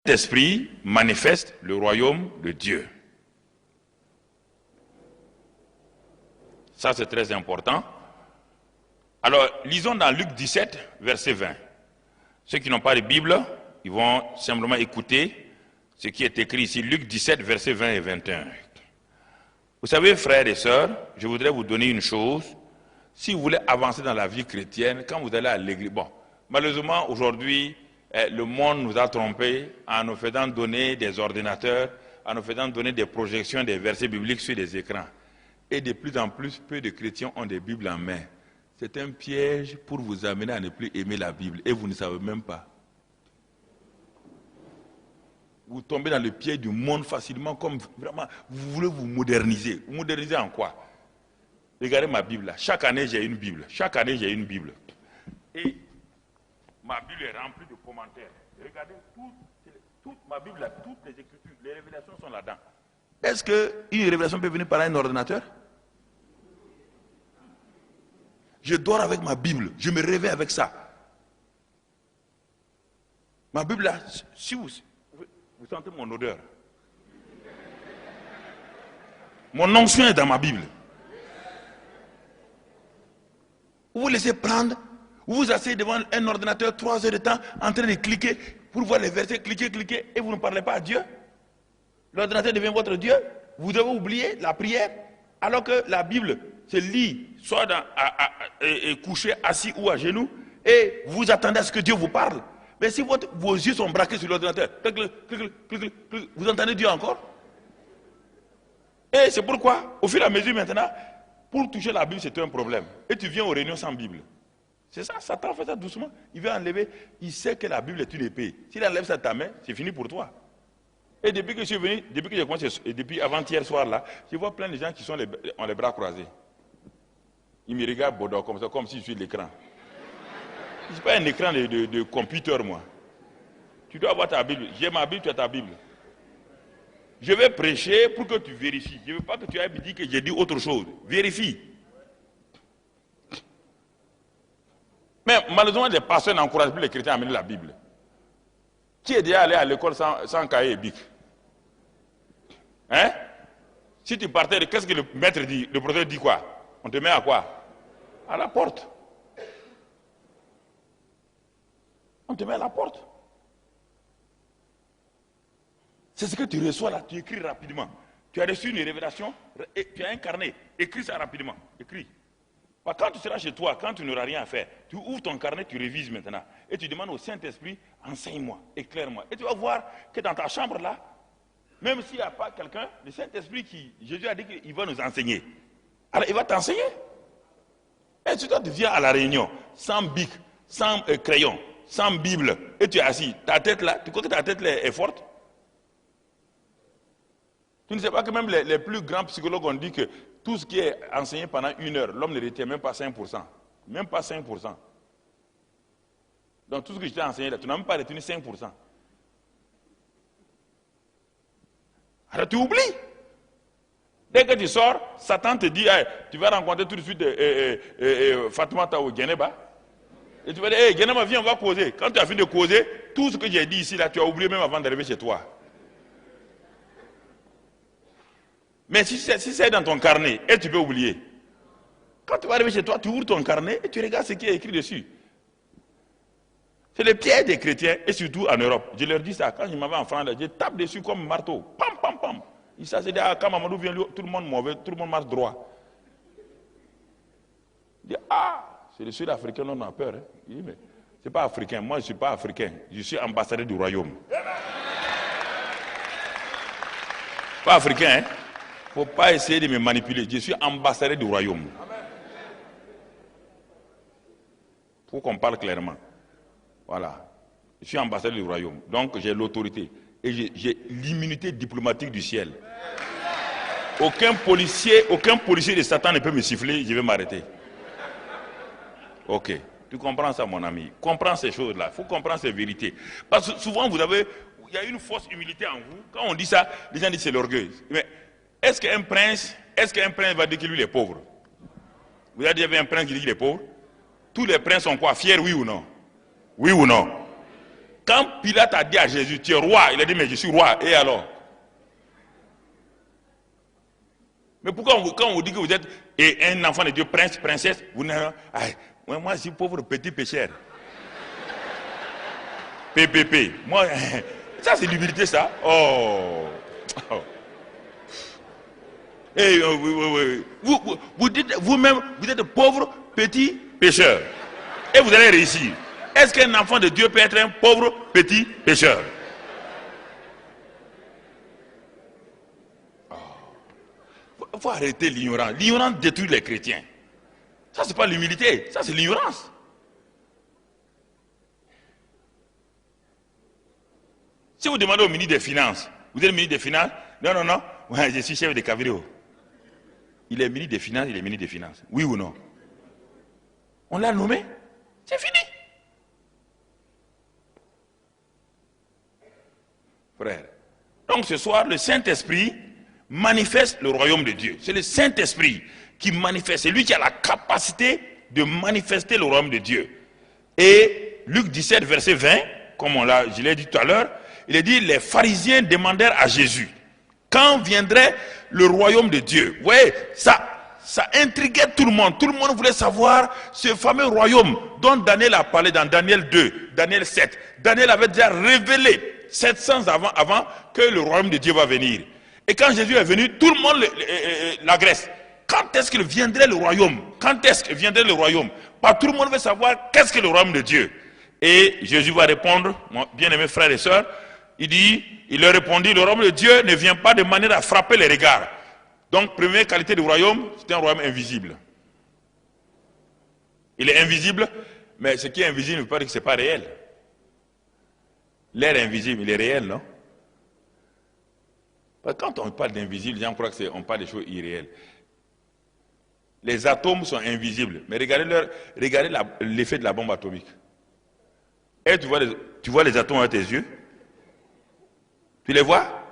L'Esprit manifeste le royaume de Dieu. Ça, c'est très important. Alors, lisons dans Luc 17, verset 20. Ceux qui n'ont pas de Bible, ils vont simplement écouter ce qui est écrit ici. Luc 17, verset 20 et 21. Vous savez, frères et sœurs, je voudrais vous donner une chose. Si vous voulez avancer dans la vie chrétienne, quand vous allez à l'église... Bon, malheureusement, aujourd'hui, le monde nous a trompés en nous faisant donner des ordinateurs, en nous faisant donner des projections, des versets bibliques sur des écrans. Et de plus en plus, peu de chrétiens ont des Bibles en main. C'est un piège pour vous amener à ne plus aimer la Bible. Et vous ne savez même pas. Vous tombez dans le piège du monde facilement, comme vraiment, vous voulez vous moderniser. Vous moderniser en quoi? Regardez ma Bible là. Chaque année, j'ai une Bible. Chaque année, j'ai une Bible. Et ma Bible est remplie de commentaires. Regardez, toute ma Bible là, toutes les Écritures, les révélations sont là-dedans. Est-ce qu'une révélation peut venir par un ordinateur? Je dors avec ma Bible, je me réveille avec ça. Ma Bible là, si vous sentez mon odeur. Mon onction est dans ma Bible. Vous vous laissez prendre, vous vous asseyez devant un ordinateur 3 heures de temps en train de cliquer pour voir les versets, cliquer, et vous ne parlez pas à Dieu. L'ordinateur devient votre Dieu. Vous avez oublié la prière, alors que la Bible se lit, soit couché, assis ou à genoux, et vous attendez à ce que Dieu vous parle. Mais si vos yeux sont braqués sur l'ordinateur, vous entendez Dieu encore? Et c'est pourquoi, au fur et à mesure maintenant, pour toucher la Bible, c'est un problème. Et tu viens aux réunions sans Bible. C'est ça, Satan fait ça doucement. Il veut enlever, il sait que la Bible est une épée. S'il enlève ça de ta main, c'est fini pour toi. Et depuis que je suis venu, depuis que j'ai commencé, et depuis avant-hier soir là, je vois plein de gens qui ont les bras croisés. Ils me regardent Bodo comme ça, comme si je suis l'écran. Je ne suis pas un écran de computer, moi. Tu dois avoir ta Bible. J'ai ma Bible, tu as ta Bible. Je vais prêcher pour que tu vérifies. Je ne veux pas que tu ailles me dire que j'ai dit autre chose. Vérifie. Mais malheureusement, les pasteurs n'encouragent plus les chrétiens à amener la Bible. Qui est déjà allé à l'école sans cahier et bic? Hein? Si tu partais, qu'est-ce que le maître dit? Le professeur dit quoi? On te met à quoi? À la porte. On te met à la porte. C'est ce que tu reçois là, tu écris rapidement. Tu as reçu une révélation, et tu as un carnet, écris ça rapidement, écris. Quand tu seras chez toi, quand tu n'auras rien à faire, tu ouvres ton carnet, tu révises maintenant. Et tu demandes au Saint-Esprit, enseigne-moi, éclaire-moi. Et tu vas voir que dans ta chambre là, même s'il n'y a pas quelqu'un, le Saint-Esprit Jésus a dit qu'il va nous enseigner. Alors il va t'enseigner. Et tu viens à la réunion, sans bic, sans crayon, sans Bible, et tu es assis. Ta tête là, tu crois que ta tête là est forte? Tu ne sais pas que même les plus grands psychologues ont dit que tout ce qui est enseigné pendant 1 heure, l'homme ne retient même pas 5%. Même pas 5%. Donc tout ce que je t'ai enseigné là, tu n'as même pas retenu 5%. Alors tu oublies. Dès que tu sors, Satan te dit, hey, tu vas rencontrer tout de suite Fatoumata ou Geneba. Et tu vas dire, hey, Geneba, viens, on va causer. Quand tu as fini de causer, tout ce que j'ai dit ici, là, tu as oublié même avant d'arriver chez toi. Mais si c'est dans ton carnet, et tu peux oublier. Quand tu vas arriver chez toi, tu ouvres ton carnet et tu regardes ce qui est écrit dessus. C'est le piège des chrétiens, et surtout en Europe. Je leur dis ça, quand je m'en vais en France, je tape dessus comme marteau. Pam, pam, pam. Ils s'est dit, quand Mamadou vient, tout le monde mauvais, tout le monde marche droit. Je dis, c'est le Sud-Africain, on a peur. Hein. Je dis, mais c'est pas africain, moi je ne suis pas africain, je suis ambassadeur du royaume. Pas africain, hein. Il ne faut pas essayer de me manipuler. Je suis ambassadeur du royaume. Il faut qu'on parle clairement. Voilà. Je suis ambassadeur du royaume. Donc j'ai l'autorité. Et j'ai l'immunité diplomatique du ciel. Aucun policier de Satan ne peut me siffler, je vais m'arrêter. Ok. Tu comprends ça, mon ami? Comprends ces choses-là. Il faut comprendre ces vérités. Parce que souvent, il y a une fausse humilité en vous. Quand on dit ça, les gens disent c'est l'orgueil. Mais est-ce qu'un prince va dire que lui il est pauvre? Vous avez déjà vu un prince qui dit qu'il est pauvre? Tous les princes sont quoi? Fiers, oui ou non? Oui ou non? Quand Pilate a dit à Jésus, tu es roi, il a dit, mais je suis roi. Et alors? Mais pourquoi quand on vous dit que vous êtes un enfant de Dieu, prince, princesse, vous n'avez pas... Moi, je suis pauvre petit pécheur. PPP. Moi, ça c'est l'humilité, ça. Oh. Et vous dites vous-même, vous êtes pauvre petit pécheur. Et vous allez réussir. Est-ce qu'un enfant de Dieu peut être un pauvre petit pécheur? Il faut arrêter l'ignorance. L'ignorance détruit les chrétiens. Ça, c'est pas l'humilité, ça, c'est l'ignorance. Si vous demandez au ministre des Finances, vous êtes ministre des Finances? Non, non, non, ouais, je suis chef de Caviro. Il est ministre des Finances, il est ministre des Finances. Oui ou non? On l'a nommé, c'est fini. Frère. Donc ce soir, le Saint-Esprit manifeste le royaume de Dieu. C'est le Saint-Esprit qui manifeste. C'est lui qui a la capacité de manifester le royaume de Dieu. Et Luc 17, verset 20, comme je l'ai dit tout à l'heure, il est dit, les pharisiens demandèrent à Jésus, quand viendrait le royaume de Dieu? Vous voyez, ça intriguait tout le monde. Tout le monde voulait savoir ce fameux royaume dont Daniel a parlé dans Daniel 2, Daniel 7. Daniel avait déjà révélé 700 avant que le royaume de Dieu va venir. Et quand Jésus est venu, tout le monde l'agresse. Quand est-ce qu'il viendrait le royaume? Quand est-ce qu'il viendrait le royaume? Tout le monde veut savoir qu'est-ce que le royaume de Dieu. Et Jésus va répondre, mon bien-aimés frères et sœurs, il leur répondit, le royaume de Dieu ne vient pas de manière à frapper les regards. Donc, première qualité du royaume, c'est un royaume invisible. Il est invisible, mais ce qui est invisible ne veut pas dire que ce n'est pas réel. L'air invisible, il est réel, non? Quand on parle d'invisible, les gens croient qu'on parle des choses irréelles. Les atomes sont invisibles, mais regardez l'effet de la bombe atomique. Et tu vois les atomes avec tes yeux? Tu les vois?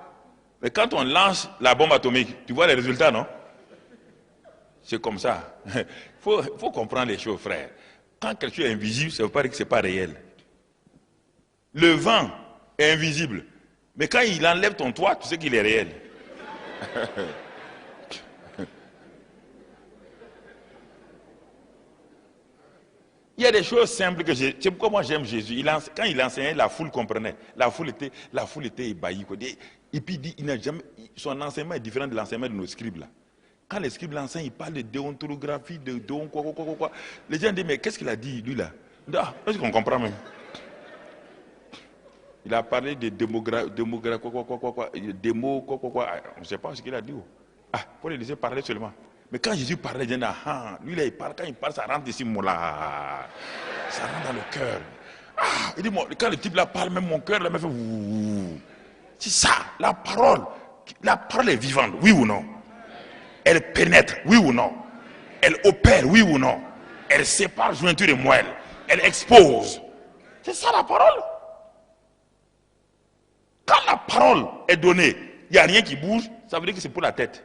Mais quand on lance la bombe atomique, tu vois les résultats, non? C'est comme ça. Il faut comprendre les choses, frère. Quand quelque chose est invisible, ça ne veut pas dire que ce n'est pas réel. Le vent est invisible. Mais quand il enlève ton toit, tu sais qu'il est réel. Il y a des choses simples que c'est pourquoi moi j'aime Jésus. Quand il enseignait, la foule comprenait. La foule était ébahie. Et puis son enseignement est différent de l'enseignement de nos scribes là. Quand les scribes l'enseignent, ils parlent de déontologie, de quoi. Les gens disent, mais qu'est-ce qu'il a dit, lui là? Est-ce qu'on comprend même? Il a parlé de on ne sait pas ce qu'il a dit. Faut les laisser parler seulement. Mais quand Jésus parlait, lui là, il parle, quand il parle, ça rentre ici, là. Ça rentre dans le cœur. Il dit, quand le type là parle, même mon cœur, là, me fait ouh. C'est ça, la parole est vivante, oui ou non? Elle pénètre, oui ou non? Elle opère, oui ou non? Elle sépare jointure et moelle. Elle expose. C'est ça la parole. Quand la parole est donnée, il n'y a rien qui bouge, ça veut dire que c'est pour la tête.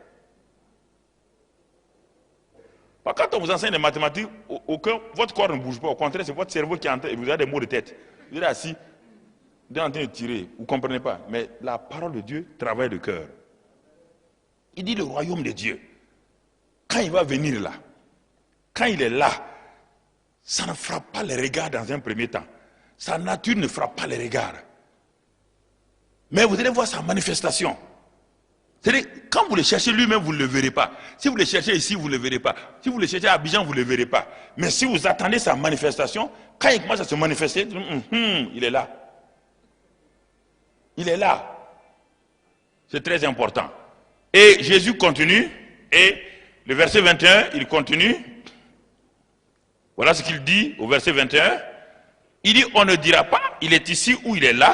Quand on vous enseigne les mathématiques, votre corps ne bouge pas. Au contraire, c'est votre cerveau qui est en train, vous avez des maux de tête. Vous êtes assis, vous êtes en train de tirer, vous ne comprenez pas. Mais la parole de Dieu travaille le cœur. Il dit le royaume de Dieu. Quand il va venir là, quand il est là, ça ne frappe pas les regards dans un premier temps. Sa nature ne frappe pas les regards. Mais vous allez voir sa manifestation. C'est-à-dire, quand vous le cherchez lui-même, vous ne le verrez pas. Si vous le cherchez ici, vous ne le verrez pas. Si vous le cherchez à Abidjan, vous ne le verrez pas. Mais si vous attendez sa manifestation, quand il commence à se manifester, il est là. Il est là. C'est très important. Et Jésus continue, et le verset 21, il continue. Voilà ce qu'il dit au verset 21. Il dit, on ne dira pas, il est ici ou il est là,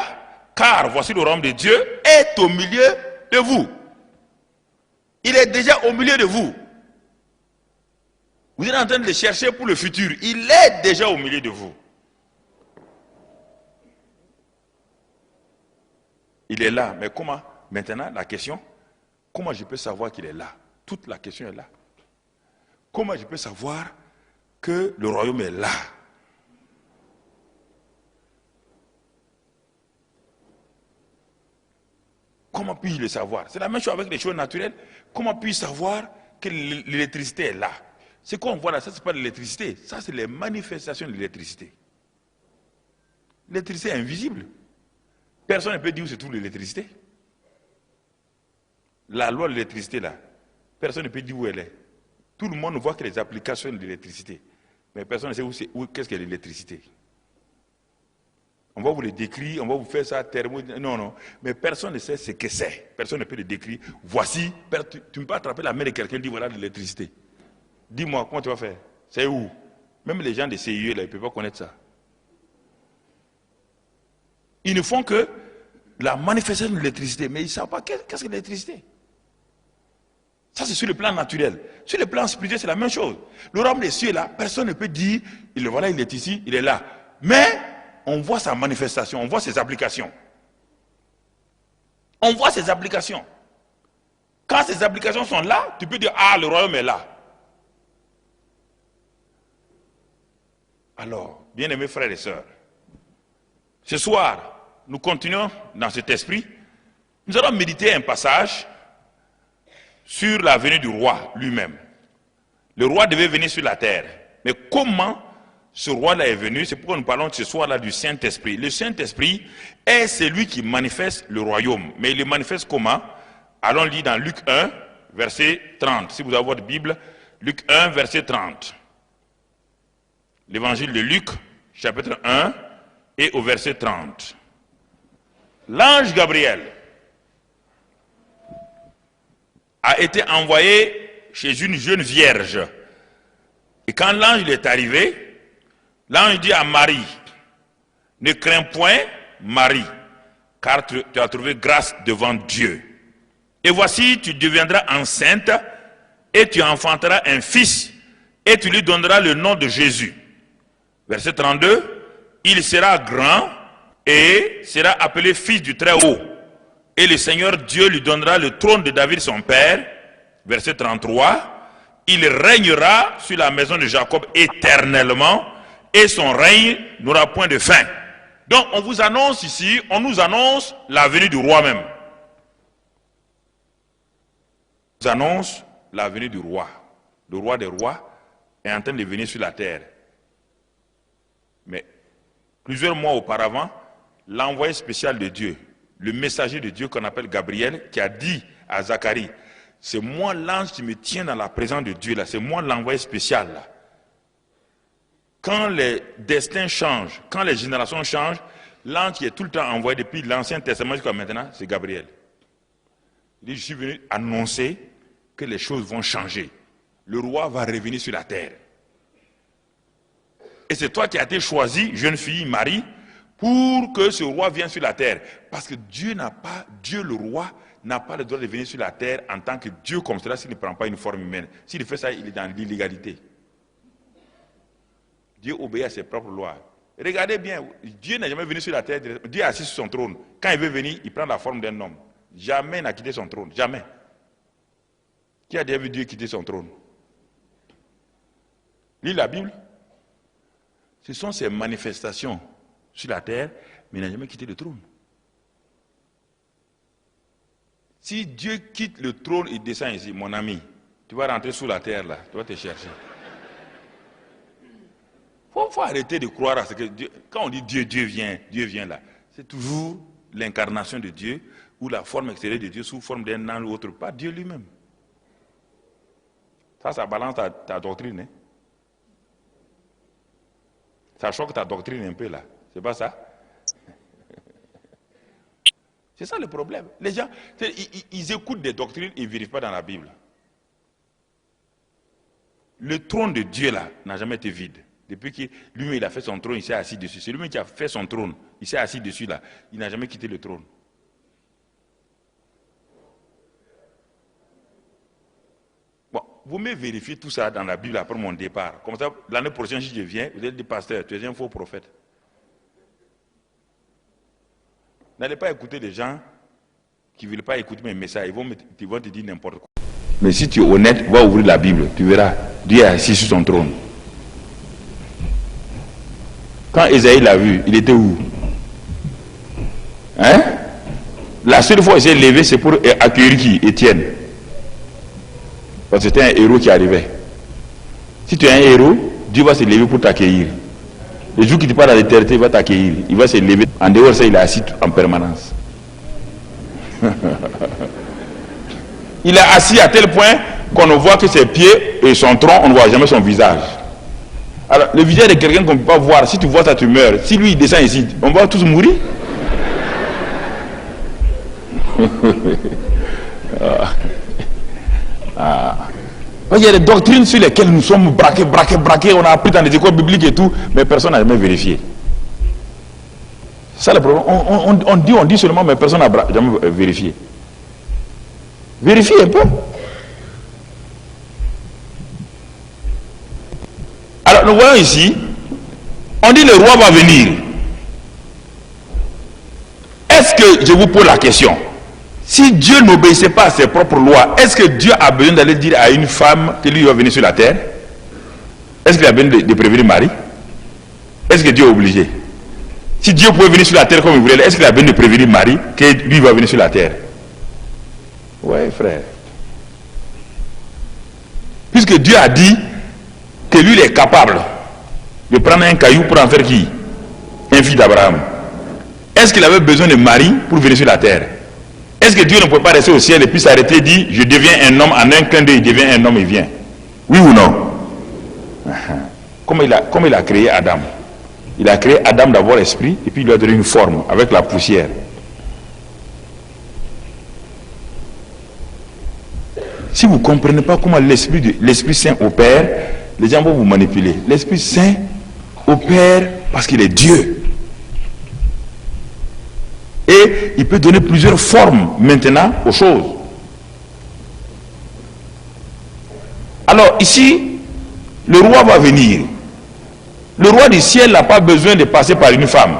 car voici le royaume de Dieu est au milieu de vous. Il est déjà au milieu de vous. Vous êtes en train de le chercher pour le futur. Il est déjà au milieu de vous. Il est là. Mais comment? Maintenant, la question, comment je peux savoir qu'il est là? Toute la question est là. Comment je peux savoir que le royaume est là? Comment puis-je le savoir? C'est la même chose avec les choses naturelles. Comment puis-je savoir que l'électricité est là? Ce qu'on voit là, ça c'est pas de l'électricité. Ça c'est les manifestations de l'électricité. L'électricité est invisible. Personne ne peut dire où se trouve l'électricité. La loi de l'électricité là, personne ne peut dire où elle est. Tout le monde ne voit que les applications de l'électricité. Mais personne ne sait qu'est-ce qu'est l'électricité. On va vous le décrire, on va vous faire ça, thermo... Non, non. Mais personne ne sait ce que c'est. Personne ne peut le décrire. Voici, tu ne peux pas attraper la main de quelqu'un et dire voilà de l'électricité. Dis-moi, comment tu vas faire? C'est où? Même les gens de CIE, là, ils ne peuvent pas connaître ça. Ils ne font que la manifestation de l'électricité, mais ils ne savent pas qu'est-ce que l'électricité. Ça, c'est sur le plan naturel. Sur le plan spirituel, c'est la même chose. Le royaume des cieux, là, personne ne peut dire, voilà, il est ici, il est là. Mais, on voit sa manifestation, on voit ses applications. On voit ses applications. Quand ces applications sont là, tu peux dire, ah, le royaume est là. Alors, bien-aimés frères et sœurs, ce soir, nous continuons dans cet esprit. Nous allons méditer un passage sur la venue du roi lui-même. Le roi devait venir sur la terre. Mais comment ce roi-là est venu? C'est pourquoi nous parlons ce soir-là du Saint-Esprit. Le Saint-Esprit est celui qui manifeste le royaume. Mais il le manifeste comment? Allons lire dans Luc 1, verset 30. Si vous avez votre Bible, Luc 1, verset 30. L'évangile de Luc, chapitre 1, et au verset 30. L'ange Gabriel a été envoyé chez une jeune vierge. Et quand l'ange est arrivé, l'ange dit à Marie, ne crains point, Marie, car tu as trouvé grâce devant Dieu. Et voici, tu deviendras enceinte, et tu enfanteras un fils, et tu lui donneras le nom de Jésus. Verset 32, il sera grand, et sera appelé fils du Très-Haut. Et le Seigneur Dieu lui donnera le trône de David son père. Verset 33, il régnera sur la maison de Jacob éternellement, et son règne n'aura point de fin. Donc on vous annonce ici, on nous annonce la venue du roi même. On nous annonce la venue du roi. Le roi des rois est en train de venir sur la terre. Mais plusieurs mois auparavant, l'envoyé spécial de Dieu, le messager de Dieu qu'on appelle Gabriel, qui a dit à Zacharie, c'est moi l'ange qui me tient dans la présence de Dieu là, c'est moi l'envoyé spécial là. Quand les destins changent, quand les générations changent, l'ange qui est tout le temps envoyé depuis l'Ancien Testament jusqu'à maintenant, c'est Gabriel. Il dit, je suis venu annoncer que les choses vont changer. Le roi va revenir sur la terre. Et c'est toi qui as été choisi, jeune fille, Marie, pour que ce roi vienne sur la terre. Parce que Dieu le roi, n'a pas le droit de venir sur la terre en tant que Dieu comme cela s'il ne prend pas une forme humaine. S'il fait ça, il est dans l'illégalité. Dieu obéit à ses propres lois. Regardez bien, Dieu n'est jamais venu sur la terre, Dieu est assis sur son trône. Quand il veut venir, il prend la forme d'un homme. Jamais il n'a quitté son trône, jamais. Qui a déjà vu Dieu quitter son trône? Lis la Bible. Ce sont ces manifestations sur la terre, mais il n'a jamais quitté le trône. Si Dieu quitte le trône et descend ici, mon ami, tu vas rentrer sous la terre là, tu vas te chercher. Faut arrêter de croire à ce que Dieu, quand on dit Dieu vient là, c'est toujours l'incarnation de Dieu ou la forme extérieure de Dieu sous forme d'un ange ou autre, pas Dieu lui-même. Ça balance ta doctrine. Hein? Ça choque ta doctrine un peu là, c'est pas ça? C'est ça le problème. Les gens, ils écoutent des doctrines, ils ne vérifient pas dans la Bible. Le trône de Dieu là n'a jamais été vide. Depuis que lui-même il a fait son trône, il s'est assis dessus. C'est lui-même qui a fait son trône, il s'est assis dessus là. Il n'a jamais quitté le trône. Bon, vous me vérifiez tout ça dans la Bible après mon départ. Comme ça, l'année prochaine, si je viens, vous allez dire, pasteur, tu es un faux prophète. N'allez pas écouter les gens qui ne veulent pas écouter mes messages. Ils vont te dire n'importe quoi. Mais si tu es honnête, va ouvrir la Bible. Tu verras. Dieu est assis sur son trône. Quand Ésaïe l'a vu, il était où? Hein? La seule fois où il s'est levé, c'est pour accueillir qui? Étienne. Parce que c'était un héros qui arrivait. Si tu es un héros, Dieu va se lever pour t'accueillir. Le jour qu'il te parle à l'éternité, il va t'accueillir. Il va se lever. En dehors de ça, il est assis en permanence. Il est assis à tel point qu'on ne voit que ses pieds et son tronc, on ne voit jamais son visage. Alors, le visage de quelqu'un qu'on ne peut pas voir, si tu vois ça, tu meurs. Si lui, il descend ici, on va tous mourir. Il y a des doctrines sur lesquelles nous sommes braqués, on a appris dans les écoles bibliques et tout, mais personne n'a jamais vérifié. Ça le problème. On dit seulement, mais personne n'a jamais vérifié. Vérifiez un peu. Alors nous voyons ici, on dit le roi va venir. Est-ce que, je vous pose la question, si Dieu n'obéissait pas à ses propres lois, est-ce que Dieu a besoin d'aller dire à une femme que lui va venir sur la terre? Est-ce qu'il a besoin de prévenir Marie? Est-ce que Dieu est obligé? Si Dieu pouvait venir sur la terre comme il voulait, est-ce qu'il a besoin de prévenir Marie que lui va venir sur la terre? Oui, frère. Puisque Dieu a dit que lui il est capable de prendre un caillou pour en faire qui? Un fils d'Abraham. Est-ce qu'il avait besoin de Marie pour venir sur la terre? Est-ce que Dieu ne peut pas rester au ciel et puis s'arrêter et dire je deviens un homme, en un clin d'œil il devient un homme et vient? Oui ou non? Comme il a créé Adam. Il a créé Adam d'avoir esprit et puis il lui a donné une forme avec la poussière. Si vous ne comprenez pas comment l'Esprit Saint opère, les gens vont vous manipuler. L'Esprit Saint opère parce qu'il est Dieu. Et il peut donner plusieurs formes maintenant aux choses. Alors ici, le roi va venir. Le roi du ciel n'a pas besoin de passer par une femme.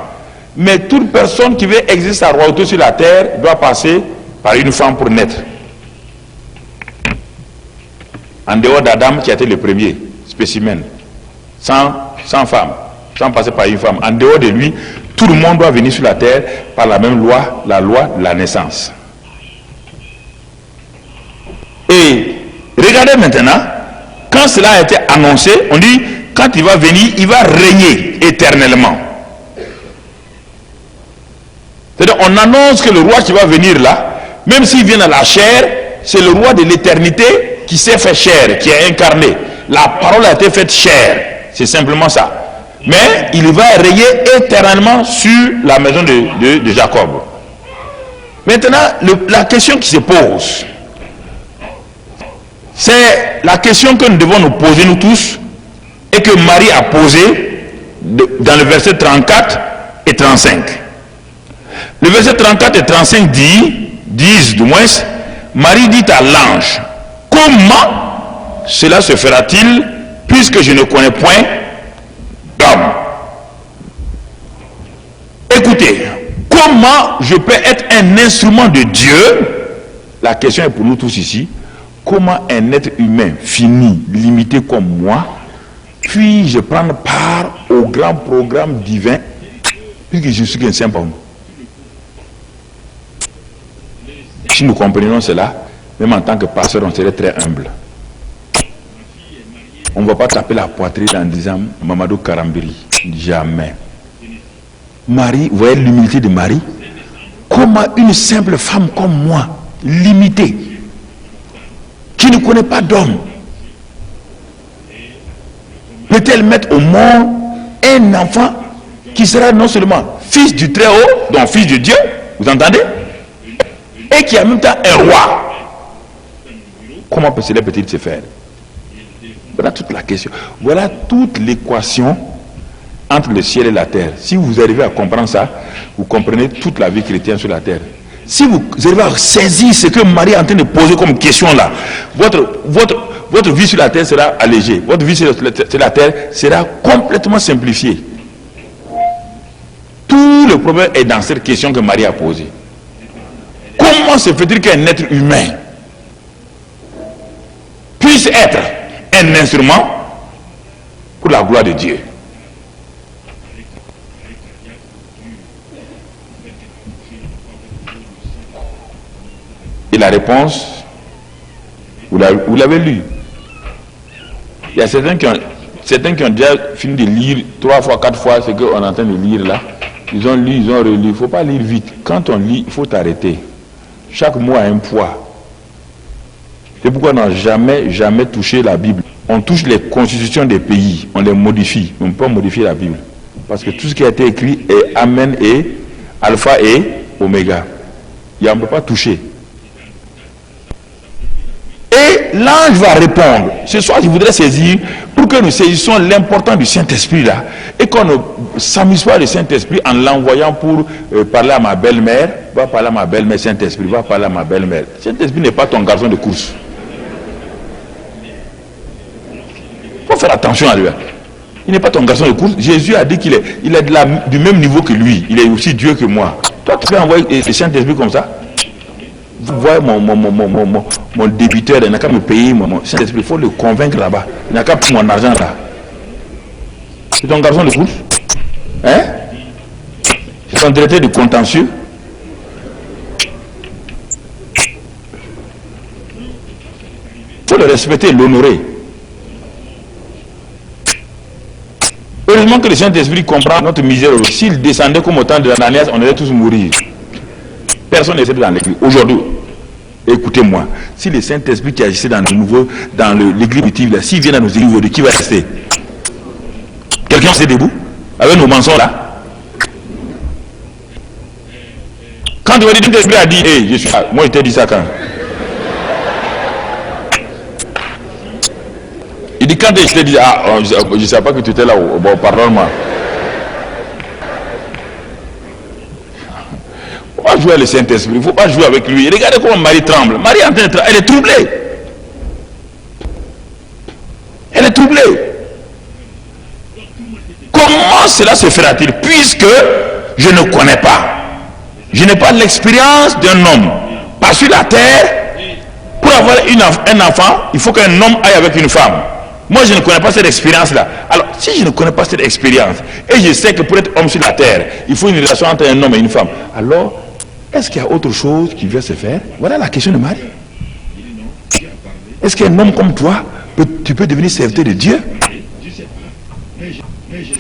Mais toute personne qui veut exercer sa royauté sur la terre doit passer par une femme pour naître. En dehors d'Adam qui a été le premier spécimen, sans femme, sans passer par une femme. En dehors de lui, tout le monde doit venir sur la terre par la même loi, la loi de la naissance. Et regardez maintenant, quand cela a été annoncé, on dit, quand il va venir, il va régner éternellement. C'est-à-dire, on annonce que le roi qui va venir là, même s'il vient dans la chair, c'est le roi de l'éternité qui s'est fait chair, qui est incarné. La parole a été faite chair. C'est simplement ça. Mais il va régner éternellement sur la maison de Jacob. Maintenant, la question qui se pose, c'est la question que nous devons nous poser nous tous et que Marie a posée dans le verset 34 et 35. Le verset 34 et 35 disent du moins, Marie dit à l'ange, comment cela se fera-t-il puisque je ne connais point d'homme? Écoutez, comment je peux être un instrument de Dieu? La question est pour nous tous ici. Comment un être humain fini, limité comme moi, puis-je prendre part au grand programme divin puisque je suis qu'un simple homme? Si nous comprenons cela, même en tant que pasteur, on serait très humble. On ne va pas taper la poitrine en disant Mamadou Karambiri. Jamais. Marie, vous voyez l'humilité de Marie? Comment une simple femme comme moi, limitée, qui ne connaît pas d'homme, peut-elle mettre au monde un enfant qui sera non seulement fils du Très-Haut, donc fils de Dieu, vous entendez? Et qui en même temps un roi. Comment cela peut-il se faire? Voilà toute la question. Voilà toute l'équation entre le ciel et la terre. Si vous arrivez à comprendre ça, vous comprenez toute la vie chrétienne sur la terre. Si vous arrivez à saisir ce que Marie est en train de poser comme question là, votre vie sur la terre sera allégée. Votre vie sur la terre sera complètement simplifiée. Tout le problème est dans cette question que Marie a posée. Comment se fait-il qu'un être humain puisse être un instrument pour la gloire de Dieu? Et la réponse, vous l'avez lu. Il y a certains qui ont déjà fini de lire 3 fois, 4 fois ce qu'on est en train de lire là. Ils ont lu, ils ont relu. Il ne faut pas lire vite. Quand on lit, il faut arrêter. Chaque mot a un poids. C'est pourquoi on n'a jamais touché la Bible. On touche les constitutions des pays, on les modifie. On ne peut pas modifier la Bible. Parce que tout ce qui a été écrit est Amen et Alpha et Oméga. On ne peut pas toucher. Et l'ange va répondre. Ce soir, je voudrais saisir, pour que nous saisissions l'importance du Saint-Esprit là, et qu'on ne s'amuse pas le Saint-Esprit en l'envoyant pour parler à ma belle-mère. Va parler à ma belle-mère, Saint-Esprit, va parler à ma belle-mère. Saint-Esprit n'est pas ton garçon de course. Il faut faire attention à lui. Il n'est pas ton garçon de course. Jésus a dit qu'il est du même niveau que lui. Il est aussi Dieu que moi. Toi, tu peux envoyer le Saint-Esprit comme ça? Vous voyez mon débiteur, il n'a qu'à me payer mon Saint-Esprit. Il faut le convaincre là-bas. Il n'a qu'à prendre mon argent là. C'est ton garçon de course? Hein? C'est ton directeur de contentieux? Il faut le respecter, l'honorer. Heureusement que le Saint-Esprit comprend notre misère. S'il descendait comme au temps de l'Ananias, on allait tous mourir. Personne n'est dans l'église. Aujourd'hui, écoutez-moi, si le Saint-Esprit qui agissait dans l'église primitive, s'il vient dans nos églises aujourd'hui, qui va rester? Quelqu'un s'est debout avec nos mensonges là? Quand tu vas dire, le Saint-Esprit a dit, hey, je suis là. Moi je t'ai dit ça quand? Il dit, quand je t'ai dit, je ne savais pas que tu étais là, bon, pardonne-moi. Il ne faut pas jouer avec le Saint-Esprit, il ne faut pas jouer avec lui. Regardez comment Marie tremble. Marie est en train de trembler, elle est troublée. Elle est troublée. Comment cela se fera-t-il? Puisque je ne connais pas. Je n'ai pas l'expérience d'un homme. Pas sur la terre, pour avoir un enfant, il faut qu'un homme aille avec une femme. Moi, je ne connais pas cette expérience-là. Alors, si je ne connais pas cette expérience, et je sais que pour être homme sur la terre, il faut une relation entre un homme et une femme, alors, est-ce qu'il y a autre chose qui vient se faire? Voilà la question de Marie. Est-ce qu'un homme comme toi, tu peux devenir serviteur de Dieu?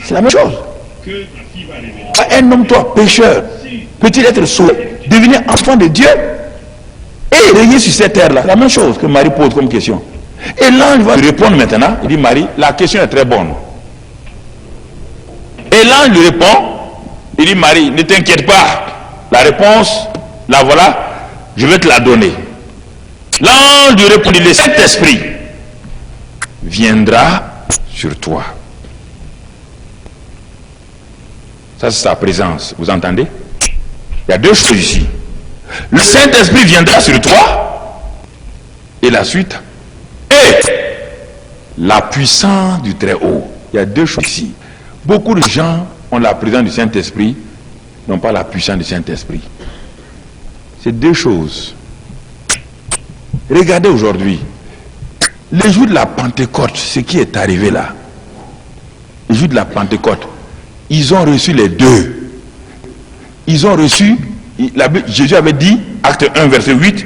C'est la même chose. Un homme, toi, pécheur, peut-il être sauvé, devenir enfant de Dieu et régner sur cette terre-là? C'est la même chose que Marie pose comme question. Et l'ange va lui répondre maintenant. Il dit, Marie, la question est très bonne. Et l'ange lui répond, il dit, Marie, ne t'inquiète pas. La réponse, la voilà, je vais te la donner. L'ange lui répondit, le Saint-Esprit viendra sur toi. Ça, c'est sa présence. Vous entendez? Il y a deux choses ici. Le Saint-Esprit viendra sur toi. Et la suite, et la puissance du Très-Haut. Il y a deux choses ici. Beaucoup de gens ont la présence du Saint-Esprit, n'ont pas la puissance du Saint-Esprit. C'est deux choses. Regardez aujourd'hui, le jour de la Pentecôte, ce qui est arrivé là, le jour de la Pentecôte, ils ont reçu les deux. Ils ont reçu, Jésus avait dit, acte 1, verset 8,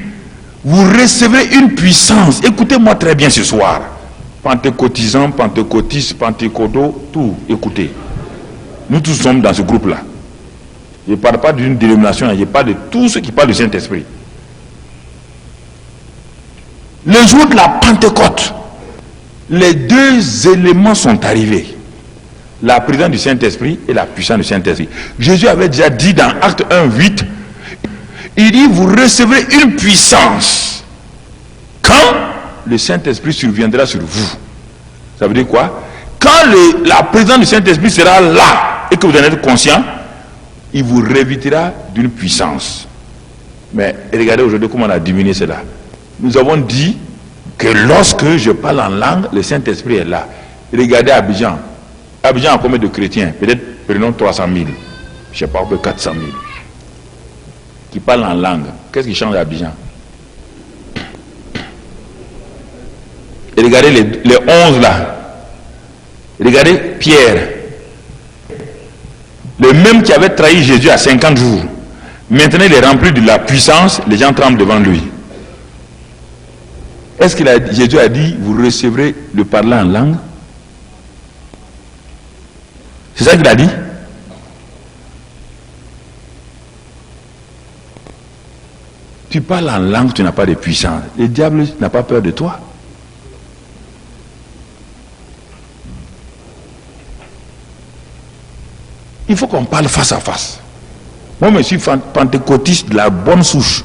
vous recevrez une puissance. Écoutez-moi très bien ce soir. Pentecôtisants, pentecôtistes, pentecôtos, tout, écoutez. Nous tous sommes dans ce groupe-là. Je ne parle pas d'une dénomination, je parle de tous ceux qui parlent du Saint-Esprit. Le jour de la Pentecôte, les deux éléments sont arrivés. La présence du Saint-Esprit et la puissance du Saint-Esprit. Jésus avait déjà dit dans acte 1, 8, il dit, vous recevrez une puissance quand le Saint-Esprit surviendra sur vous. Ça veut dire quoi? Quand la présence du Saint-Esprit sera là et que vous en êtes conscient, il vous revêtira d'une puissance. Mais regardez aujourd'hui comment on a diminué cela. Nous avons dit que lorsque je parle en langue, le Saint-Esprit est là. Regardez Abidjan. Abidjan a combien de chrétiens? Peut-être, prenons 300 000. Je ne sais pas, peut-être 400 000. Qui parlent en langue. Qu'est-ce qui change à Abidjan? Et regardez les 11 là. Regardez Pierre. Le même qui avait trahi Jésus à 50 jours. Maintenant il est rempli de la puissance, les gens tremblent devant lui. Est-ce que Jésus a dit, vous recevrez le parler en langue? C'est ça qu'il a dit? Tu parles en langue, tu n'as pas de puissance. Le diable n'a pas peur de toi. Il faut qu'on parle face à face. Moi, je suis pentecôtiste de la bonne souche.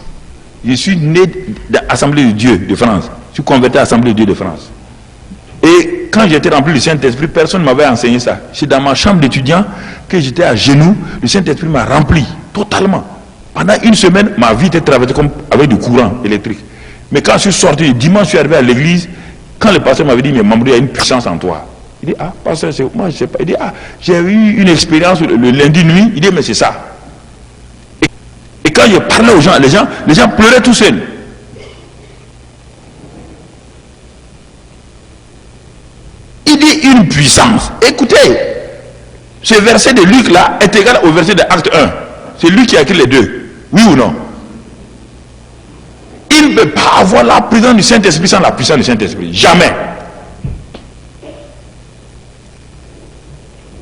Je suis né de l'Assemblée de Dieu de France. Je suis converti à l'Assemblée de Dieu de France. Et quand j'étais rempli du Saint-Esprit, personne ne m'avait enseigné ça. C'est dans ma chambre d'étudiant que j'étais à genoux. Le Saint-Esprit m'a rempli totalement. Pendant une semaine, ma vie était traversée comme avec du courant électrique. Mais quand je suis sorti, le dimanche, je suis arrivé à l'église. Quand le pasteur m'avait dit, mais Mamadou, il y a une puissance en toi. Il dit, ah, pasteur, moi je ne sais pas. Il dit, ah, j'ai eu une expérience le lundi nuit. Il dit, mais c'est ça. Et quand je parlais aux gens, les gens pleuraient tout seuls. Il dit une puissance. Écoutez, ce verset de Luc là est égal au verset de Acte 1. C'est lui qui a écrit les deux. Oui ou non? Il ne peut pas avoir la présence du Saint-Esprit sans la puissance du Saint-Esprit. Jamais.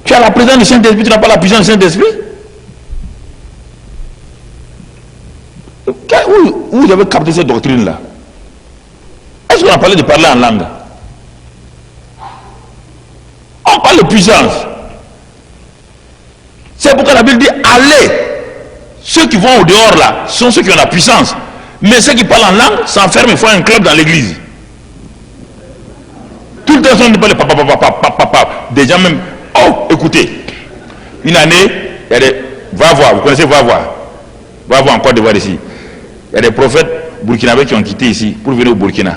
Tu as la présence du Saint-Esprit, tu n'as pas la puissance du Saint-Esprit? Où vous avez capté cette doctrine-là? Est-ce qu'on a parlé de parler en langue? On parle de puissance. C'est pourquoi la Bible dit, allez. Ceux qui vont au dehors là, sont ceux qui ont la puissance. Mais ceux qui parlent en langue s'enferment, ils font un club dans l'église. Tout le temps, on ne parle pas. Des gens même, oh, écoutez, une année, il y a des, va voir, vous connaissez, va voir en Côte d'Ivoire ici. Il y a des prophètes burkinabés qui ont quitté ici pour venir au Burkina.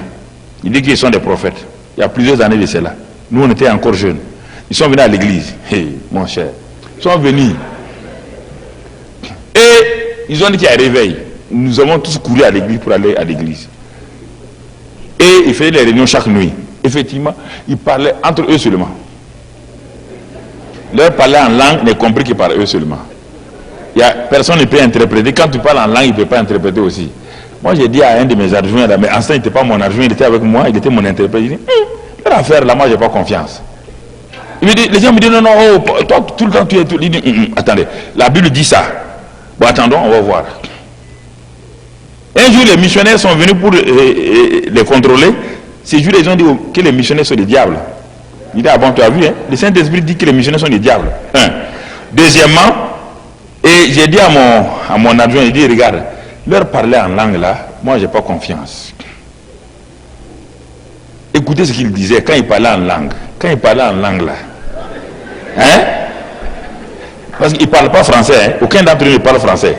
Ils disent qu'ils sont des prophètes. Il y a plusieurs années de cela. Nous, on était encore jeunes. Ils sont venus à l'église. Hey, mon cher. Ils sont venus. Et ils ont dit qu'il y a un réveil. Nous avons tous couru à l'église pour aller à l'église. Et ils faisaient les réunions chaque nuit. Effectivement, ils parlaient entre eux seulement. Leur parler en langue n'est compris que par eux seulement. Personne ne peut interpréter. Quand tu parles en langue, il ne peut pas interpréter aussi. Moi, j'ai dit à un de mes adjoints, mais en ce temps, il n'était pas mon adjoint, il était avec moi, il était mon interprète. Il dit, leur affaire là, moi, je n'ai pas confiance. Il me dit, les gens me disent, non, oh, toi, tout le temps, tu es tout. Il dit, attendez, la Bible dit ça. Bon, attendons, on va voir. Un jour, les missionnaires sont venus pour les contrôler. Ces jours, ils ont dit que les missionnaires sont des diables. Il dit, ah bon, tu as vu, hein? Le Saint-Esprit dit que les missionnaires sont des diables. Deuxièmement, et j'ai dit à mon adjoint, il dit, regarde, leur parler en langue là, moi, j'ai pas confiance. Écoutez ce qu'il disait quand il parlait en langue. Quand il parlait en langue là. Hein? Parce qu'il ne parle pas français. Hein? Aucun d'entre eux ne parle français.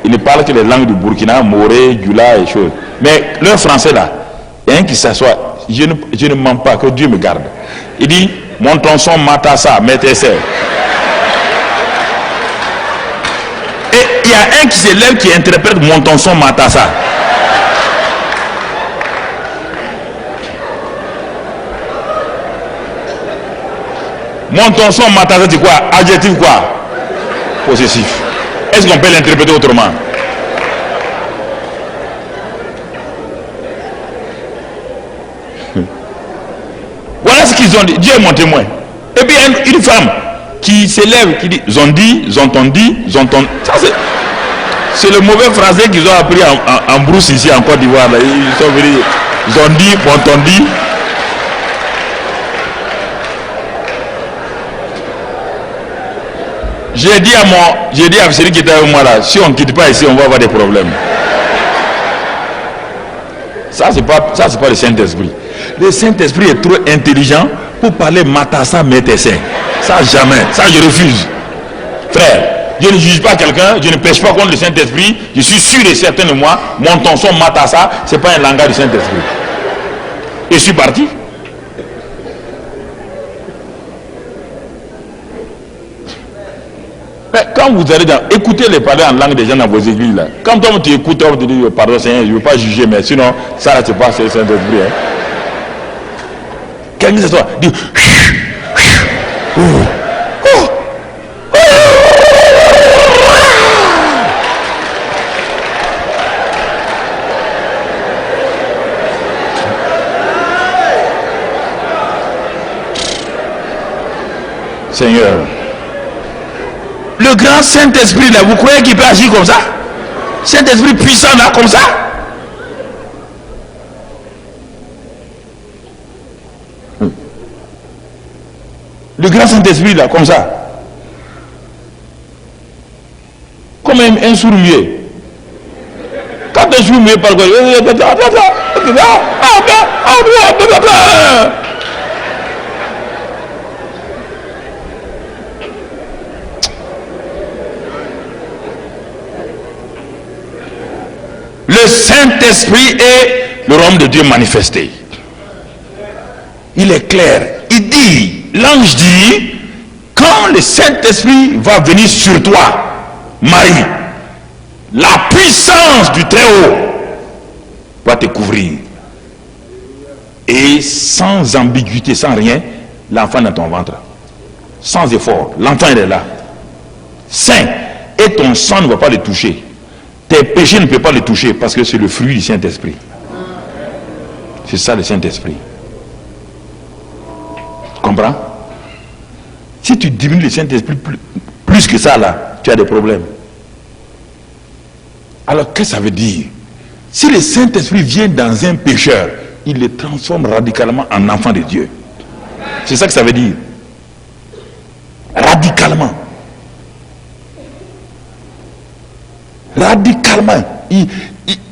Il ne parle que les langues du Burkina, Moré, Djoula et choses. Mais leur français là, il y a un qui s'assoit. Je ne mens pas, que Dieu me garde. Il dit, mon tonson matassa, mettez-se. Et il y a un qui s'élève qui interprète mon tonson matassa. Mon tonson matassa, c'est quoi? Adjectif quoi? Possessif. Est-ce qu'on peut l'interpréter autrement? Voilà ce qu'ils ont dit. Dieu est mon témoin. Et puis une femme qui s'élève, qui dit zondi, zontondi, zonton. Ça c'est le mauvais français qu'ils ont appris en brousse ici en Côte d'Ivoire. Ils sont venus zondi, bontondi. J'ai dit à celui qui était avec moi là, si on ne quitte pas ici, on va avoir des problèmes. Ça c'est pas le Saint-Esprit. Le Saint-Esprit est trop intelligent pour parler matassa métessin. Ça jamais, ça je refuse. Frère, je ne juge pas quelqu'un, je ne pêche pas contre le Saint-Esprit, je suis sûr et certain de moi, mon tonson matassa, c'est pas un langage du Saint-Esprit. Et je suis parti. Quand vous allez écoutez les parler en langue des gens dans vos églises là. Quand toi tu écoutes, tu dis pardon Seigneur, je ne veux pas juger, mais sinon ça là c'est pas c'est Saint-Esprit. Hein. Quelqu'un c'est toi, dit Seigneur. Le grand Saint-Esprit là, vous croyez qu'il peut agir comme ça? Saint-Esprit puissant là, comme ça? Le grand Saint-Esprit là, comme ça. Comme un sourd muet. Quand un sourd muet parle, le Saint-Esprit est le royaume de Dieu manifesté. Il est clair. Il dit, l'ange dit, quand le Saint-Esprit va venir sur toi, Marie, la puissance du Très-Haut va te couvrir. Et sans ambiguïté, sans rien, l'enfant dans ton ventre. Sans effort, l'enfant il est là. Saint. Et ton sang ne va pas le toucher. Tes péchés ne peuvent pas le toucher parce que c'est le fruit du Saint-Esprit. C'est ça le Saint-Esprit. Tu comprends? Si tu diminues le Saint-Esprit plus que ça là, tu as des problèmes. Alors qu'est-ce que ça veut dire? Si le Saint-Esprit vient dans un pécheur, il le transforme radicalement en enfant de Dieu. C'est ça que ça veut dire. Radicalement. Radicalement.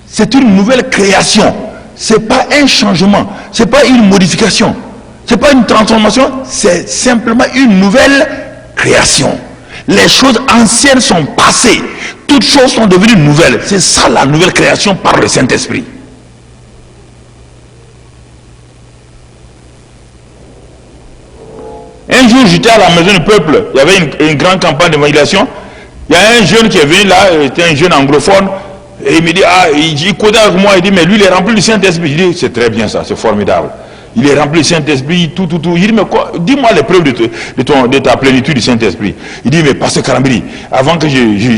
C'est une nouvelle création. C'est pas un changement. C'est pas une modification. C'est pas une transformation. C'est simplement une nouvelle création. Les choses anciennes sont passées. Toutes choses sont devenues nouvelles. C'est ça la nouvelle création par le Saint-Esprit. Un jour, j'étais à la maison du peuple. Il y avait une grande campagne d'évangélisation. Il y a un jeune qui est venu là, c'était un jeune anglophone. Et il me dit, il connaît avec moi, il dit, mais lui, il est rempli du Saint-Esprit. Je dis, c'est très bien ça, c'est formidable. Il est rempli du Saint-Esprit, tout. Il dit, mais quoi, dis-moi les preuves de ta plénitude du Saint-Esprit. Il dit, mais pasteur Karambili, avant que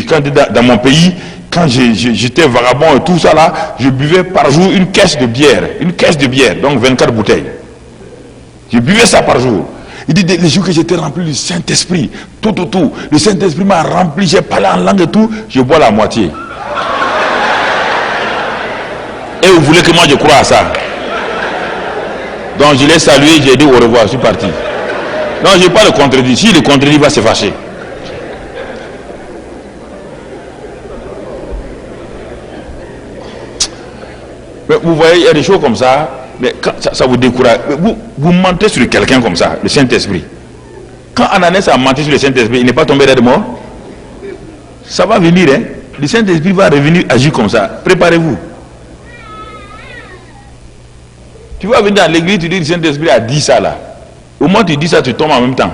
quand j'étais dans mon pays, quand j'étais vagabond et tout ça là, je buvais par jour une caisse de bière, donc 24 bouteilles. Je buvais ça par jour. Il dit, les jours que j'étais rempli du Saint-Esprit, tout, le Saint-Esprit m'a rempli, j'ai parlé en langue et tout, je bois la moitié. Et vous voulez que moi je croie à ça? Donc je l'ai salué, j'ai dit au revoir, je suis parti. Non, je n'ai pas le contredit. Si le contredit, il va se fâcher. Mais vous voyez, il y a des choses comme ça, mais quand ça vous décourage. Vous mentez sur quelqu'un comme ça, le Saint-Esprit. Quand Ananias a menti sur le Saint-Esprit, il n'est pas tombé là de mort. Ça va venir, hein. Le Saint-Esprit va revenir agir comme ça. Préparez-vous. Tu vas venir dans l'église, tu dis le Saint-Esprit a dit ça là. Au moins tu dis ça, tu tombes en même temps.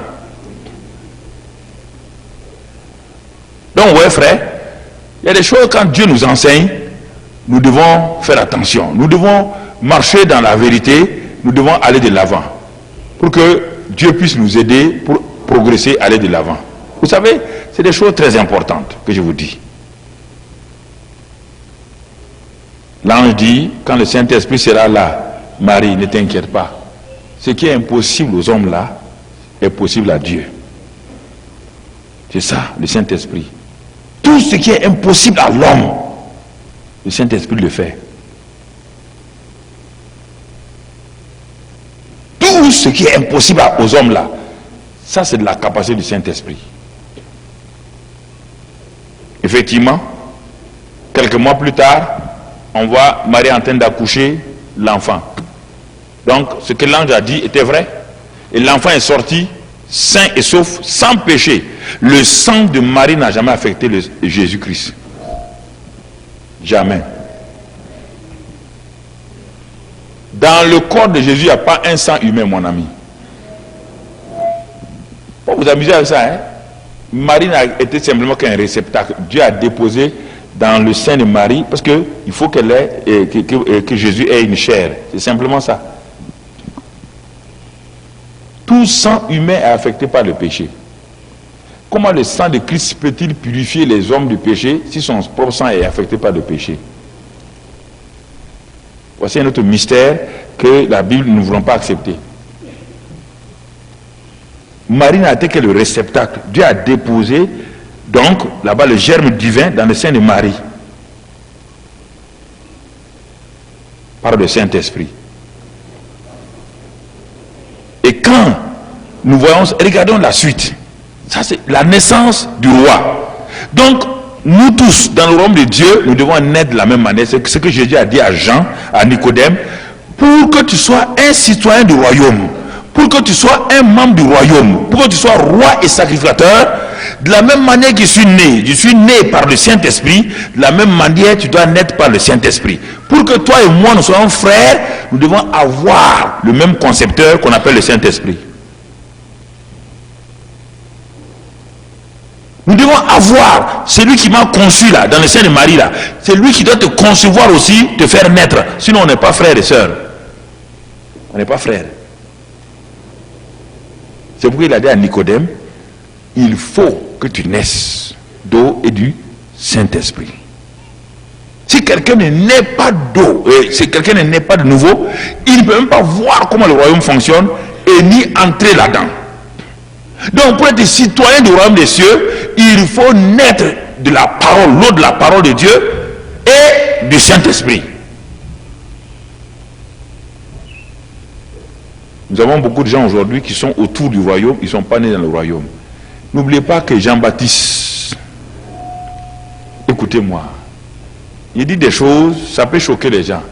Donc, ouais frère, il y a des choses quand Dieu nous enseigne, nous devons faire attention. Nous devons marcher dans la vérité, nous devons aller de l'avant. Pour que Dieu puisse nous aider pour progresser, aller de l'avant. Vous savez, c'est des choses très importantes que je vous dis. L'ange dit, quand le Saint-Esprit sera là, Marie, ne t'inquiète pas. Ce qui est impossible aux hommes là, est possible à Dieu. C'est ça, le Saint-Esprit. Tout ce qui est impossible à l'homme, le Saint-Esprit le fait. Tout ce qui est impossible aux hommes là, ça c'est de la capacité du Saint-Esprit. Effectivement, quelques mois plus tard, on voit Marie en train d'accoucher l'enfant. Donc ce que l'ange a dit était vrai. Et l'enfant est sorti sain et sauf, sans péché. Le sang de Marie n'a jamais affecté Jésus-Christ. Jamais. Dans le corps de Jésus, il n'y a pas un sang humain, mon ami. Pour vous amuser avec ça, hein? Marie n'a été simplement qu'un réceptacle. Dieu a déposé dans le sein de Marie, parce qu'il faut que Jésus ait une chair. C'est simplement ça. Tout sang humain est affecté par le péché. Comment le sang de Christ peut-il purifier les hommes du péché si son propre sang est affecté par le péché? Voici un autre mystère que la Bible ne voulons pas accepter. Marie n'a été que le réceptacle. Dieu a déposé donc là-bas le germe divin dans le sein de Marie. Par le Saint-Esprit. Et quand nous voyons, regardons la suite. Ça c'est la naissance du roi. Donc, nous tous, dans le royaume de Dieu, nous devons naître de la même manière. C'est ce que Jésus a dit à Jean, à Nicodème. Pour que tu sois un citoyen du royaume, pour que tu sois un membre du royaume, pour que tu sois roi et sacrificateur, de la même manière que je suis né par le Saint-Esprit, de la même manière tu dois naître par le Saint-Esprit. Pour que toi et moi nous soyons frères, nous devons avoir le même concepteur qu'on appelle le Saint-Esprit. Nous devons avoir celui qui m'a conçu là, dans le sein de Marie là. C'est lui qui doit te concevoir aussi, te faire naître. Sinon on n'est pas frères et sœurs. On n'est pas frères. C'est pourquoi il a dit à Nicodème, il faut que tu naisses d'eau et du Saint-Esprit. Si quelqu'un ne naît pas d'eau, si quelqu'un ne naît pas de nouveau, il ne peut même pas voir comment le royaume fonctionne et ni entrer là-dedans. Donc pour être citoyen du royaume des cieux, il faut naître de la parole, l'eau de la parole de Dieu et du Saint-Esprit. Nous avons beaucoup de gens aujourd'hui qui sont autour du royaume, ils ne sont pas nés dans le royaume. N'oubliez pas que Jean-Baptiste, écoutez-moi, il dit des choses, ça peut choquer les gens.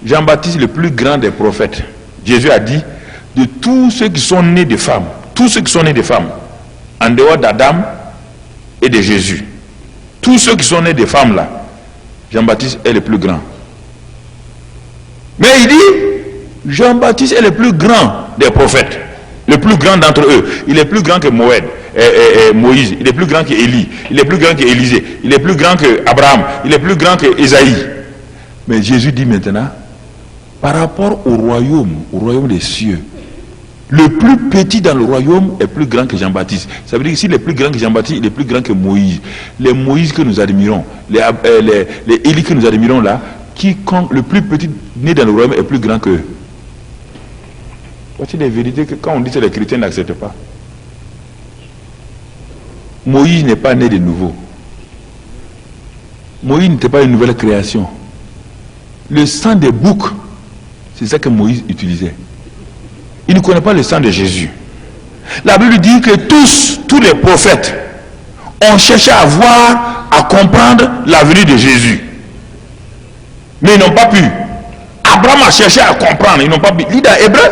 Jean-Baptiste, le plus grand des prophètes, Jésus a dit, de tous ceux qui sont nés de femmes, tous ceux qui sont nés de femmes, en dehors d'Adam et de Jésus, tous ceux qui sont nés de femmes là, Jean-Baptiste est le plus grand. Mais il dit, Jean-Baptiste est le plus grand des prophètes, le plus grand d'entre eux. Il est plus grand que Moïse, il est plus grand que Élie, il est plus grand que Élisée, il est plus grand que Abraham, il est plus grand que Ésaïe. Mais Jésus dit maintenant, par rapport au royaume des cieux, le plus petit dans le royaume est plus grand que Jean-Baptiste. Ça veut dire que s'il est plus grand que Jean-Baptiste, il est plus grand que Moïse. Les Moïse que nous admirons, les Élie que nous admirons là, quiconque le plus petit né dans le royaume est plus grand qu'eux. Voici des vérités que quand on dit que les chrétiens n'acceptent pas. Moïse n'est pas né de nouveau. Moïse n'était pas une nouvelle création. Le sang des boucs, c'est ça que Moïse utilisait. Il ne connaît pas le sang de Jésus. La Bible dit que tous les prophètes ont cherché à voir, à comprendre la venue de Jésus. Mais ils n'ont pas pu. Abraham a cherché à comprendre, ils n'ont pas pu. Lis dans Hébreu.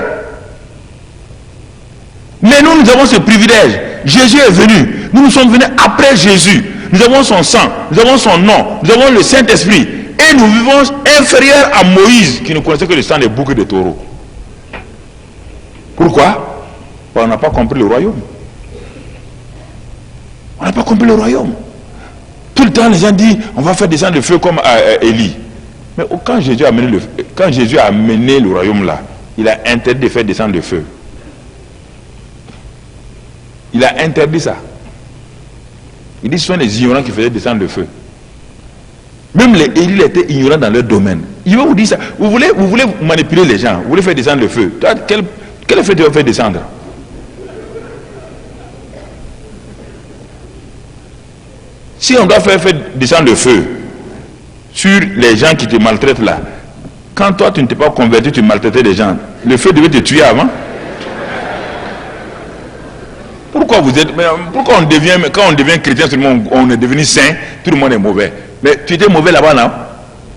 Mais nous avons ce privilège. Jésus est venu. Nous sommes venus après Jésus. Nous avons son sang, nous avons son nom, nous avons le Saint-Esprit. Et nous vivons inférieurs à Moïse qui ne connaissait que le sang des boucs et des taureaux. Pourquoi? Parce qu'on n'a pas compris le royaume. On n'a pas compris le royaume. Tout le temps, les gens disent, on va faire descendre le feu comme Élie. Mais quand Jésus a amené le royaume là, il a interdit de faire descendre le feu. Il a interdit ça. Il dit que ce sont les ignorants qui faisaient descendre le feu. Même les Élie étaient ignorants dans leur domaine. Il va vous dire ça. Vous voulez manipuler les gens. Vous voulez faire descendre le feu. Quel feu tu vas faire descendre? Si on doit faire descendre le feu sur les gens qui te maltraitent là, quand toi tu ne t'es pas converti, tu maltraitais les gens, le feu devait te tuer avant. Pourquoi quand on devient chrétien, tout le monde, on est devenu saint, tout le monde est mauvais. Mais tu étais mauvais là-bas, non?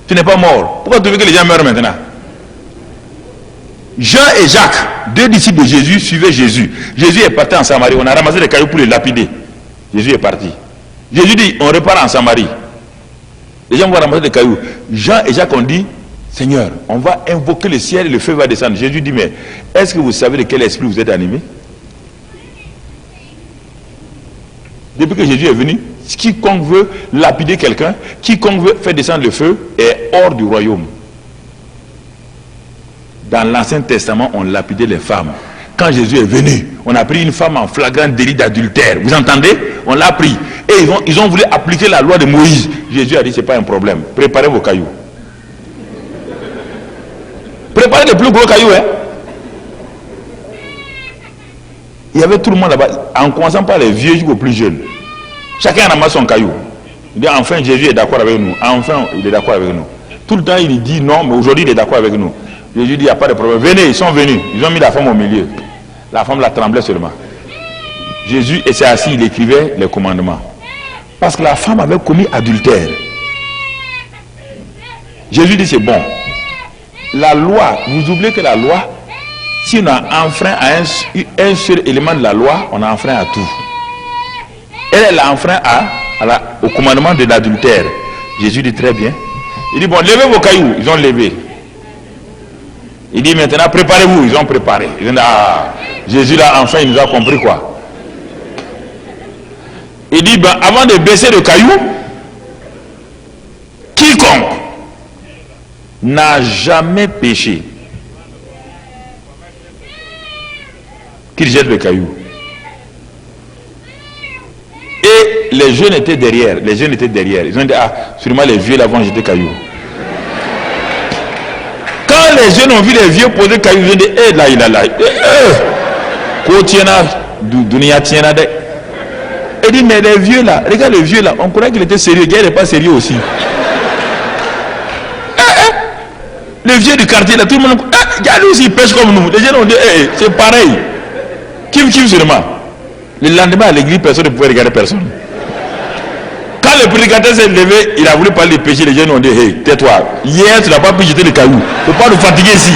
Tu n'es pas mort. Pourquoi tu veux que les gens meurent maintenant? Jean et Jacques, deux disciples de Jésus, suivaient Jésus. Jésus est parti en Samarie. On a ramassé des cailloux pour les lapider. Jésus est parti. Jésus dit, on repart en Samarie. Les gens vont ramasser des cailloux. Jean et Jacques ont dit, Seigneur, on va invoquer le ciel et le feu va descendre. Jésus dit, mais est-ce que vous savez de quel esprit vous êtes animé? Depuis que Jésus est venu, quiconque veut lapider quelqu'un, quiconque veut faire descendre le feu est hors du royaume. Dans l'Ancien Testament, on lapidait les femmes. Quand Jésus est venu, on a pris une femme en flagrant délit d'adultère. Vous entendez? On l'a pris. Et ils ont voulu appliquer la loi de Moïse. Jésus a dit, c'est pas un problème. Préparez vos cailloux. Préparez les plus gros cailloux, hein? Il y avait tout le monde là-bas, en commençant par les vieux jusqu'aux plus jeunes. Chacun ramasse son caillou. Il dit enfin Jésus est d'accord avec nous. Enfin il est d'accord avec nous. Tout le temps il dit non, mais aujourd'hui il est d'accord avec nous. Jésus dit il n'y a pas de problème. Venez, ils sont venus. Ils ont mis la femme au milieu. La femme la tremblait seulement. Jésus s'est assis, il écrivait les commandements. Parce que la femme avait commis adultère. Jésus dit c'est bon. La loi, vous oubliez que la loi, si on a enfreint à un seul élément de la loi, on a enfreint à tout. Elle a enfreint au commandement de l'adultère. Jésus dit très bien. Il dit bon, levez vos cailloux. Ils ont levé. Il dit maintenant préparez-vous. Ils ont préparé. Ils ont dit ah, Jésus là enfin il nous a compris quoi. Il dit ben, avant de baisser le caillou, quiconque n'a jamais péché, qu'il jette le caillou. Et les jeunes étaient derrière. Les jeunes étaient derrière. Ils ont dit ah, sûrement les vieux là vont jeter caillou. Quand les jeunes ont vu les vieux poser caillou, ils ont dit eh là il a là. Il dit mais les vieux là, regarde les vieux là, on croyait qu'il était sérieux, il n'est pas sérieux aussi. Les vieux du quartier là, tout le monde, lui aussi il pêche comme nous. Les jeunes ont dit c'est pareil. Kim seulement. Le lendemain à l'église, personne ne pouvait regarder personne. Quand le prédicateur s'est levé, il a voulu parler de péché, les jeunes ont dit hey, tais-toi. Hier tu n'as pas pu jeter le caillou. Il ne faut pas nous fatiguer ici.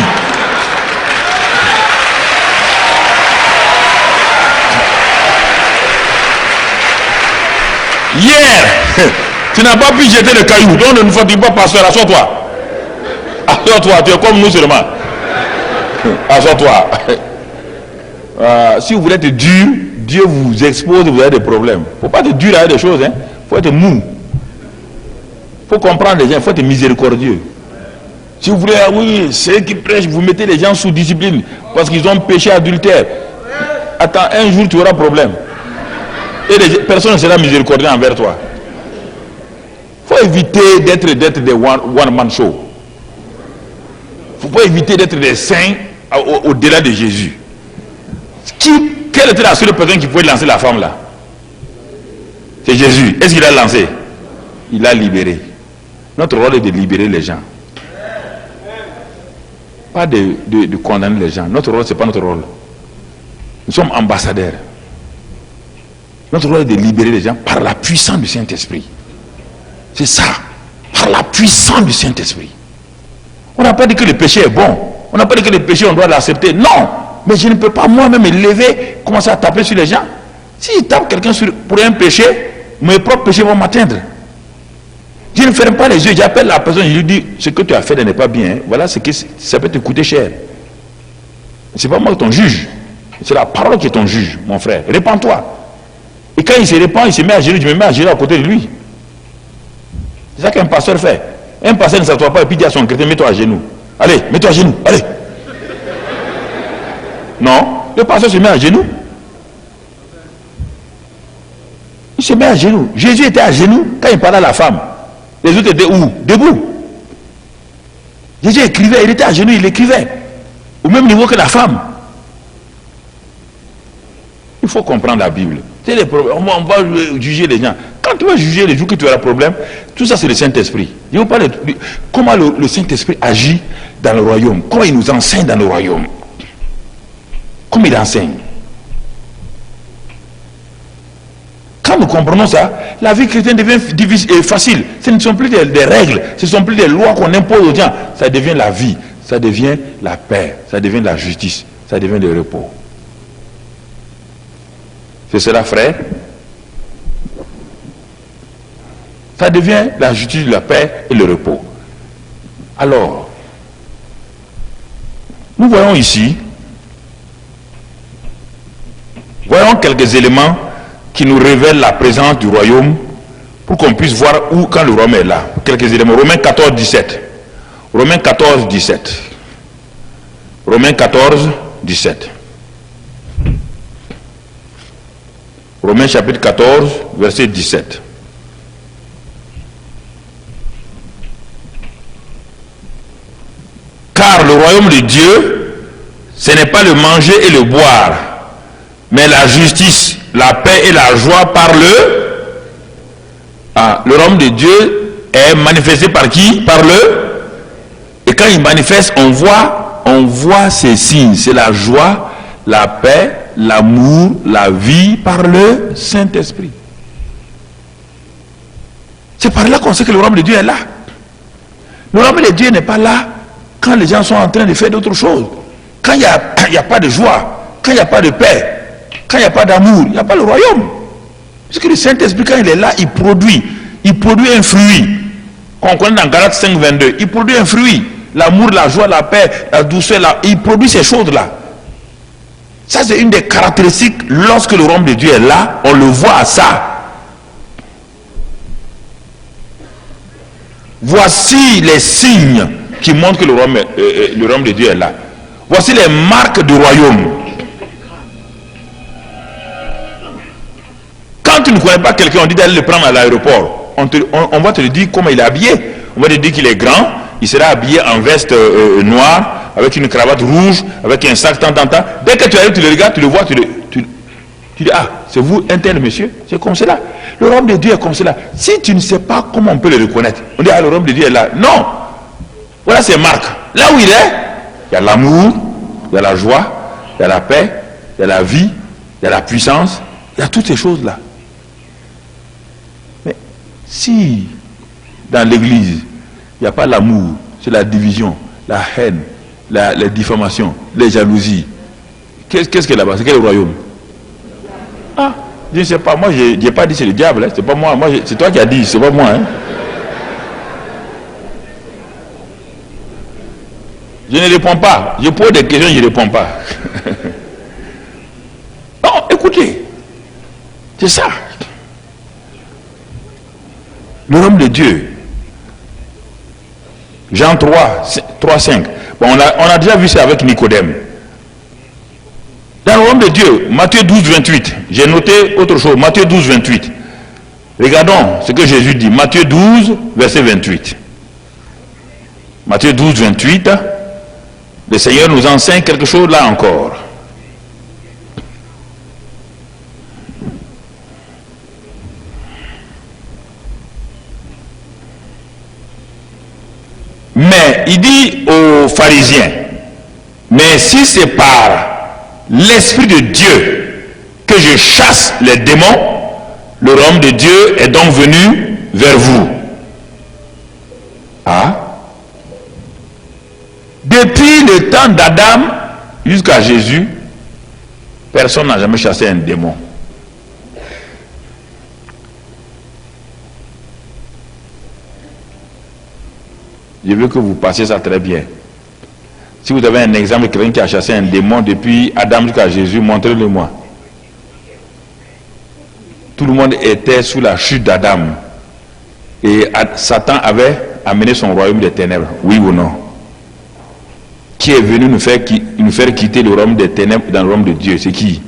Hier, tu n'as pas pu jeter le caillou, donc ne nous fatigue pas, pasteur, assois-toi. Assois-toi, tu es comme nous seulement. Assois-toi. Si vous voulez être dur, Dieu vous expose, vous avez des problèmes. Il ne faut pas être dur avec des choses, il faut être mou. Il faut comprendre les gens, il faut être miséricordieux. Si vous voulez, oui, ceux qui prêchent, vous mettez les gens sous discipline parce qu'ils ont péché adultère. Attends, un jour tu auras problème. Et personne ne sera miséricordieux envers toi. Il faut éviter d'être des one-man show. Il faut éviter d'être des saints au-delà de Jésus. Quelle était la seule personne qui pouvait lancer la femme là? C'est Jésus. Est-ce qu'il a lancé? Il a libéré. Notre rôle est de libérer les gens. Pas de condamner les gens. Notre rôle, ce n'est pas notre rôle. Nous sommes ambassadeurs. Notre rôle est de libérer les gens par la puissance du Saint-Esprit. C'est ça. Par la puissance du Saint-Esprit. On n'a pas dit que le péché est bon. On n'a pas dit que le péché, on doit l'accepter. Non. Mais je ne peux pas moi-même me lever, commencer à taper sur les gens. Si je tape quelqu'un pour un péché, mes propres péchés vont m'atteindre. Je ne ferme pas les yeux. J'appelle la personne, je lui dis, ce que tu as fait n'est pas bien. Hein. Voilà ce que ça peut te coûter cher. Ce n'est pas moi ton juge. C'est la parole qui est ton juge, mon frère. Répands-toi. Et quand il se répand, il se met à genoux, je me mets à genoux à côté de lui. C'est ça qu'un pasteur fait. Un pasteur ne s'assoit pas et puis dit à son chrétien, mets-toi à genoux. Allez, mets-toi à genoux, allez. Non, le pasteur se met à genoux. Il se met à genoux. Jésus était à genoux quand il parlait à la femme. Les autres étaient où? Debout. Jésus écrivait, il était à genoux, il écrivait. Au même niveau que la femme. Il faut comprendre la Bible. C'est les problèmes. On va juger les gens. Quand tu vas juger les jours que tu auras problème, tout ça c'est le Saint-Esprit. Je vous parle de comment le Saint-Esprit agit dans le royaume. Comment il nous enseigne dans le royaume. Comment il enseigne. Quand nous comprenons ça, la vie chrétienne devient facile. Ce ne sont plus des règles, ce ne sont plus des lois qu'on impose aux gens. Ça devient la vie, ça devient la paix, ça devient la justice, ça devient le repos. C'est cela, frère. Ça devient la justice, la paix et le repos. Alors, nous voyons ici, voyons quelques éléments qui nous révèlent la présence du royaume pour qu'on puisse voir où quand le royaume est là. Quelques éléments. Romains 14, 17. Romains 14, 17. Romains 14, 17. Romains chapitre 14, verset 17. Car le royaume de Dieu, ce n'est pas le manger et le boire, mais la justice, la paix et la joie par le royaume de Dieu est manifesté par qui? Par et quand il manifeste, on voit ces signes, c'est la joie, la paix, l'amour, la vie par le Saint-Esprit. C'est par là qu'on sait que le royaume de Dieu est là. Le royaume de Dieu n'est pas là quand les gens sont en train de faire d'autres choses. Quand il n'y a pas de joie, quand il n'y a pas de paix, quand il n'y a pas d'amour, il n'y a pas le royaume. Parce que le Saint-Esprit, quand il est là, il produit un fruit. Qu'on connaît dans Galates 5, 22. Il produit un fruit. L'amour, la joie, la paix, la douceur, il produit ces choses-là. Ça, c'est une des caractéristiques. Lorsque le royaume de Dieu est là, on le voit à ça. Voici les signes qui montrent que le royaume de Dieu est là. Voici les marques du royaume. Quand tu ne connais pas quelqu'un, on dit d'aller le prendre à l'aéroport. On va te le dire comment il est habillé. On va te dire qu'il est grand, il sera habillé en veste noire, avec une cravate rouge, avec un sac tant. Dès que tu arrives, tu le regardes, tu le vois, tu dis, ah, c'est vous, un tel monsieur. C'est comme cela. Le royaume de Dieu est comme cela. Si tu ne sais pas comment on peut le reconnaître, on dit, ah, le royaume de Dieu est là. Non. Voilà ses marques. Là où il est, il y a l'amour, il y a la joie, il y a la paix, il y a la vie, il y a la puissance, il y a toutes ces choses-là. Mais si dans l'église, il n'y a pas l'amour, c'est la division, la haine, les diffamations, les jalousies, qu'est-ce que là-bas? C'est quel royaume? Ah, je ne sais pas, moi je n'ai pas dit c'est le diable, hein. C'est pas moi, c'est toi qui as dit, c'est pas moi. Hein. Je ne réponds pas, je pose des questions, je ne réponds pas. Non, écoutez, c'est ça. Le royaume de Dieu, Jean 3, 5. Bon, on a déjà vu ça avec Nicodème. Dans le royaume de Dieu, Matthieu 12, 28. J'ai noté autre chose, Matthieu 12, 28. Regardons ce que Jésus dit. Matthieu 12, verset 28. Matthieu 12, 28. Le Seigneur nous enseigne quelque chose là encore. Mais il dit aux pharisiens, mais si c'est par l'Esprit de Dieu que je chasse les démons, le royaume de Dieu est donc venu vers vous. Ah? Depuis le temps d'Adam jusqu'à Jésus, personne n'a jamais chassé un démon. Je veux que vous passiez ça très bien. Si vous avez un exemple de quelqu'un qui a chassé un démon depuis Adam jusqu'à Jésus, montrez-le-moi. Tout le monde était sous la chute d'Adam. Et Satan avait amené son royaume des ténèbres. Oui ou non? Qui est venu nous faire quitter le royaume des ténèbres dans le royaume de Dieu? C'est qui?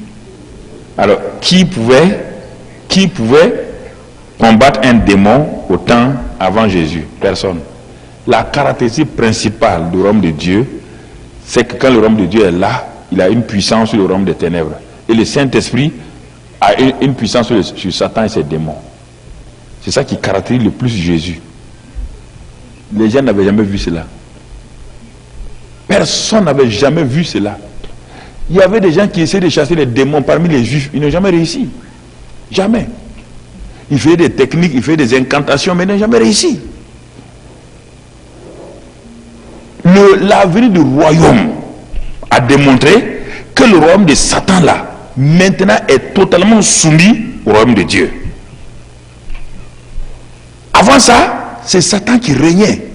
Alors, qui pouvait combattre un démon au temps avant Jésus? Personne. La caractéristique principale du royaume de Dieu, c'est que quand le royaume de Dieu est là, il a une puissance sur le royaume des ténèbres. Et le Saint-Esprit a une puissance sur Satan et ses démons. C'est ça qui caractérise le plus Jésus. Les gens n'avaient jamais vu cela. Personne n'avait jamais vu cela. Il y avait des gens qui essayaient de chasser les démons parmi les juifs. Ils n'ont jamais réussi. Jamais. Ils faisaient des techniques, ils faisaient des incantations, mais ils n'ont jamais réussi. La venue du royaume a démontré que le royaume de Satan là, maintenant est totalement soumis au royaume de Dieu. Avant ça, c'est Satan qui régnait.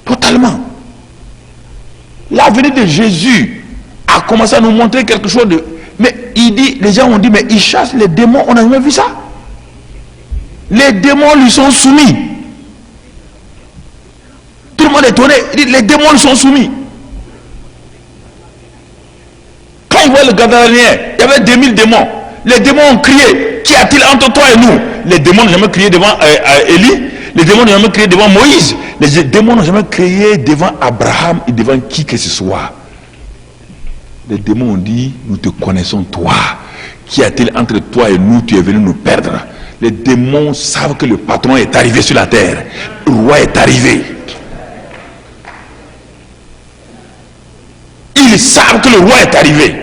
Totalement. La venue de Jésus a commencé à nous montrer quelque chose de... Mais il dit, les gens ont dit, mais il chasse les démons, on n'a jamais vu ça. Les démons lui sont soumis. Tout le monde est étonné, il dit, les démons lui sont soumis. Quand il voit le Gadaréen, il y avait 2000 démons. Les démons ont crié, qu'y a-t-il entre toi et nous? Les démons n'ont jamais crié devant Élie, les démons n'ont jamais crié devant Moïse, les démons n'ont jamais crié devant Abraham et devant qui que ce soit. Les démons ont dit, nous te connaissons toi. Qu'y a-t-il entre toi et nous? Tu es venu nous perdre. Les démons savent que le patron est arrivé sur la terre. Le roi est arrivé. Ils savent que le roi est arrivé.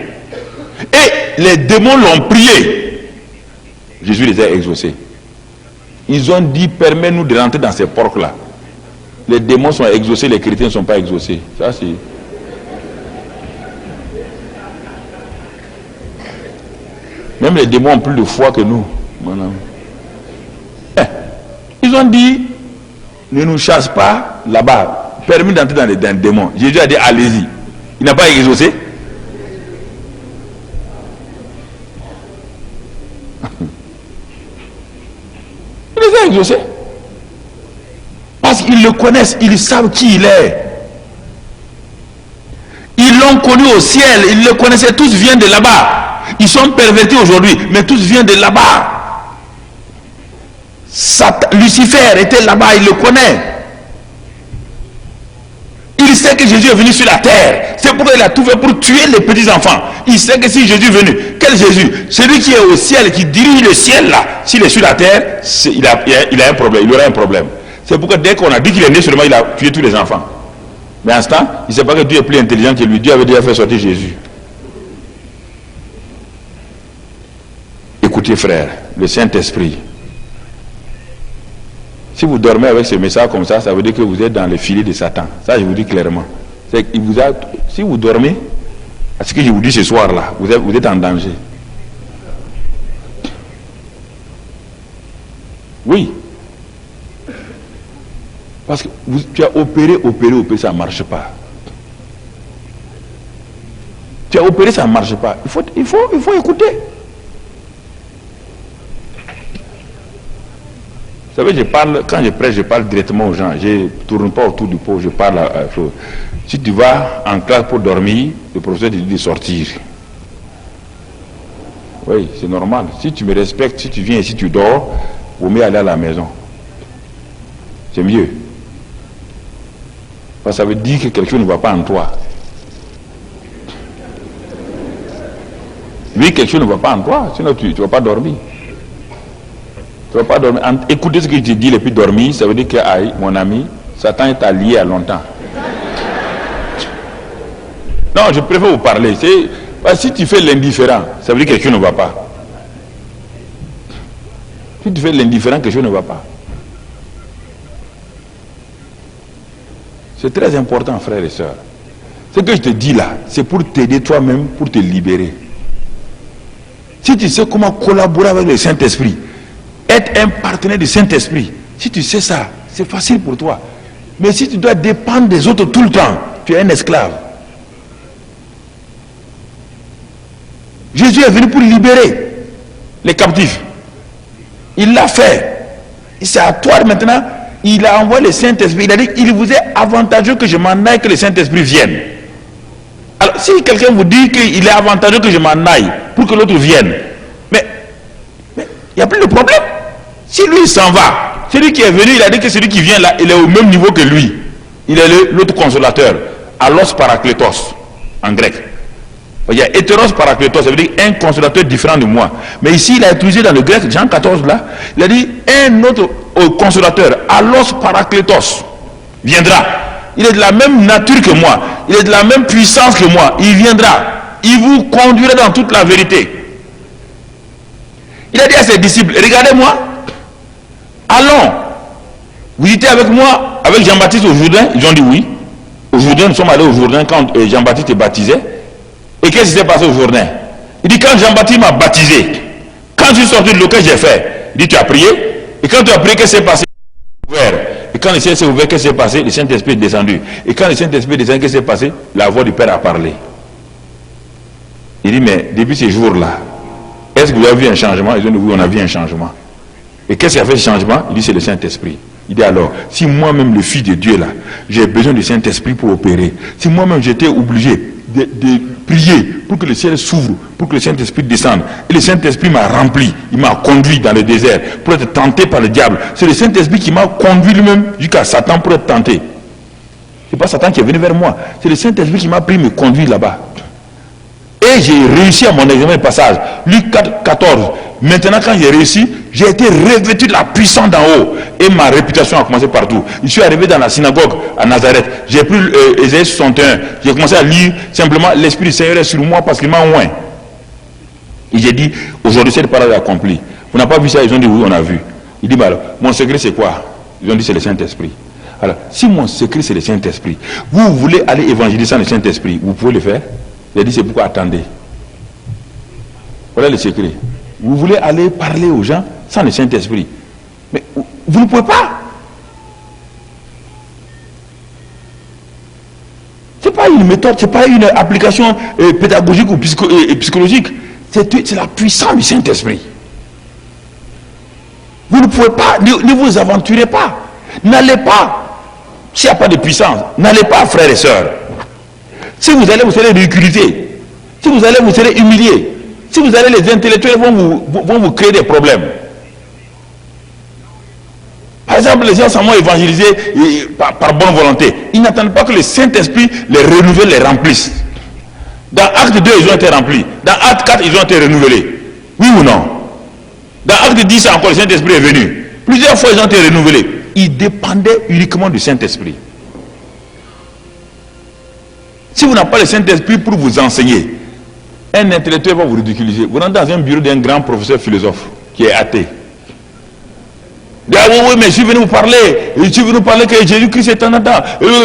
Et les démons l'ont prié. Jésus les a exaucés. Ils ont dit, permets-nous de rentrer dans ces portes-là. Les démons sont exaucés, les chrétiens ne sont pas exaucés. Ça, c'est... Même les démons ont plus de foi que nous. Ils ont dit, ne nous chasse pas là-bas. Permis d'entrer dans les démons. Jésus a dit, allez-y. Il n'a pas exaucé. Il les a exaucés. Parce qu'ils le connaissent, ils savent qui il est. Ils l'ont connu au ciel, ils le connaissaient, tous viennent de là-bas. Ils sont pervertis aujourd'hui, mais tous viennent de là-bas. Lucifer était là-bas, il le connaît. Il sait que Jésus est venu sur la terre. C'est pourquoi il a tout fait pour tuer les petits enfants. Il sait que si Jésus est venu, quel Jésus? Celui qui est au ciel, qui dirige le ciel là, s'il est sur la terre, il a un problème, il aura un problème. C'est pourquoi dès qu'on a dit qu'il est né seulement, il a tué tous les enfants. Mais à l'instant, il ne sait pas que Dieu est plus intelligent que lui. Dieu avait déjà fait sortir Jésus. Écoutez frère, le Saint-Esprit. Si vous dormez avec ce message comme ça veut dire que vous êtes dans le filet de Satan. Ça, je vous dis clairement. Si vous dormez, à ce que je vous dis ce soir-là, vous êtes en danger. Oui. Parce que tu as opéré, ça ne marche pas. Tu as opéré, ça ne marche pas. Il faut écouter. Vous savez, quand je prêche, je parle directement aux gens. Je ne tourne pas autour du pot, je parle à si tu vas en classe pour dormir, le professeur te dit de sortir. Oui, c'est normal. Si tu me respectes, si tu viens ici, tu dors, vaut mieux aller à la maison. C'est mieux. Parce que ça veut dire que quelque chose ne va pas en toi. Lui, quelque chose ne va pas en toi, sinon tu ne vas pas dormir. Tu ne vas pas dormir. Écoutez ce que je te dis et puis dormir, ça veut dire que, aïe, mon ami, Satan est allié à longtemps. Non, je préfère vous parler. Si tu fais l'indifférent, ça veut dire que quelque chose ne va pas. Si tu fais l'indifférent, quelque chose ne va pas. C'est très important, frères et sœurs. Ce que je te dis là, c'est pour t'aider toi-même, pour te libérer. Si tu sais comment collaborer avec le Saint-Esprit, être un partenaire du Saint-Esprit, si tu sais ça, c'est facile pour toi. Mais si tu dois dépendre des autres tout le temps, tu es un esclave. Jésus est venu pour libérer les captifs. Il l'a fait. C'est à toi maintenant. Il a envoyé le Saint-Esprit. Il a dit qu'il vous est avantageux que je m'en aille, que le Saint-Esprit vienne. Alors, si quelqu'un vous dit qu'il est avantageux que je m'en aille pour que l'autre vienne, mais il n'y a plus de problème. Si lui il s'en va, celui qui est venu, il a dit que celui qui vient là, il est au même niveau que lui. Il est l'autre consolateur. Allos parakletos, en grec. Il y a hétéros parakletos, ça veut dire un consolateur différent de moi. Mais ici, il a utilisé dans le grec, Jean 14 là, il a dit un autre consolateur, allos parakletos, viendra. Il est de la même nature que moi, il est de la même puissance que moi, il viendra, il vous conduira dans toute la vérité. Il a dit à ses disciples, regardez-moi, allons, vous étiez avec moi, avec Jean-Baptiste au Jourdain? Ils ont dit oui. Au Jourdain, nous sommes allés au Jourdain quand Jean-Baptiste est baptisé. Et qu'est-ce qui s'est passé au Jourdain? Il dit, quand Jean-Baptiste m'a baptisé, quand je suis sorti de l'eau, qu'est-ce que j'ai fait? Il dit, tu as prié? Et quand tu as prié, qu'est-ce qui s'est passé? Ouvert. Et quand le ciel s'est ouvert, qu'est-ce qui s'est passé? Le Saint-Esprit est descendu. Et quand le Saint-Esprit est descendu, qu'est-ce qui s'est passé? La voix du Père a parlé. Il dit, mais depuis ces jours-là, est-ce que vous avez vu un changement? Ils ont dit, oui, on a vu un changement. Et qu'est-ce qui a fait ce changement? Il dit, c'est le Saint-Esprit. Il dit alors, si moi-même, le Fils de Dieu là, j'ai besoin du Saint-Esprit pour opérer, si moi-même j'étais obligé de prier pour que le ciel s'ouvre, pour que le Saint-Esprit descende, et le Saint-Esprit m'a rempli, il m'a conduit dans le désert pour être tenté par le diable, c'est le Saint-Esprit qui m'a conduit lui-même jusqu'à Satan pour être tenté. C'est pas Satan qui est venu vers moi, c'est le Saint-Esprit qui m'a pris me conduire là-bas. Et j'ai réussi à mon examen de passage. Luc 4, 14. Maintenant, quand j'ai réussi, j'ai été revêtu de la puissance d'en haut. Et ma réputation a commencé partout. Je suis arrivé dans la synagogue à Nazareth. J'ai pris Ésaïe 61. J'ai commencé à lire simplement l'Esprit du Seigneur est sur moi parce qu'il m'a oint. Et j'ai dit, aujourd'hui cette parole est accomplie. Vous n'avez pas vu ça? Ils ont dit oui, on a vu. Il dit, bah alors, mon secret c'est quoi? Ils ont dit c'est le Saint-Esprit. Alors, si mon secret c'est le Saint-Esprit, vous voulez aller évangéliser sans le Saint-Esprit, vous pouvez le faire? J'ai dit, c'est pourquoi attendez. Voilà le secret. Vous voulez aller parler aux gens sans le Saint-Esprit. Mais vous ne pouvez pas. Ce n'est pas une méthode, ce n'est pas une application pédagogique ou psychologique. C'est la puissance du Saint-Esprit. Vous ne pouvez pas, ne vous aventurez pas. N'allez pas. S'il n'y a pas de puissance, n'allez pas, frères et sœurs. Si vous allez, vous serez ridiculisés. Si vous allez, vous serez humiliés. Si vous allez, les intellectuels vont vous créer des problèmes. Par exemple, les gens sont évangélisés par bonne volonté. Ils n'attendent pas que le Saint-Esprit les renouvelle, les remplisse. Dans Acte 2, ils ont été remplis. Dans Acte 4, ils ont été renouvelés. Oui ou non? Dans Acte 10, encore, le Saint-Esprit est venu. Plusieurs fois, ils ont été renouvelés. Ils dépendaient uniquement du Saint-Esprit. Si vous n'avez pas le Saint-Esprit pour vous enseigner, un intellectuel va vous ridiculiser. Vous rentrez dans un bureau d'un grand professeur philosophe qui est athée. Il dit, ah oui, mais je suis venu vous parler. Je suis venu vous parler que Jésus-Christ est en Adam.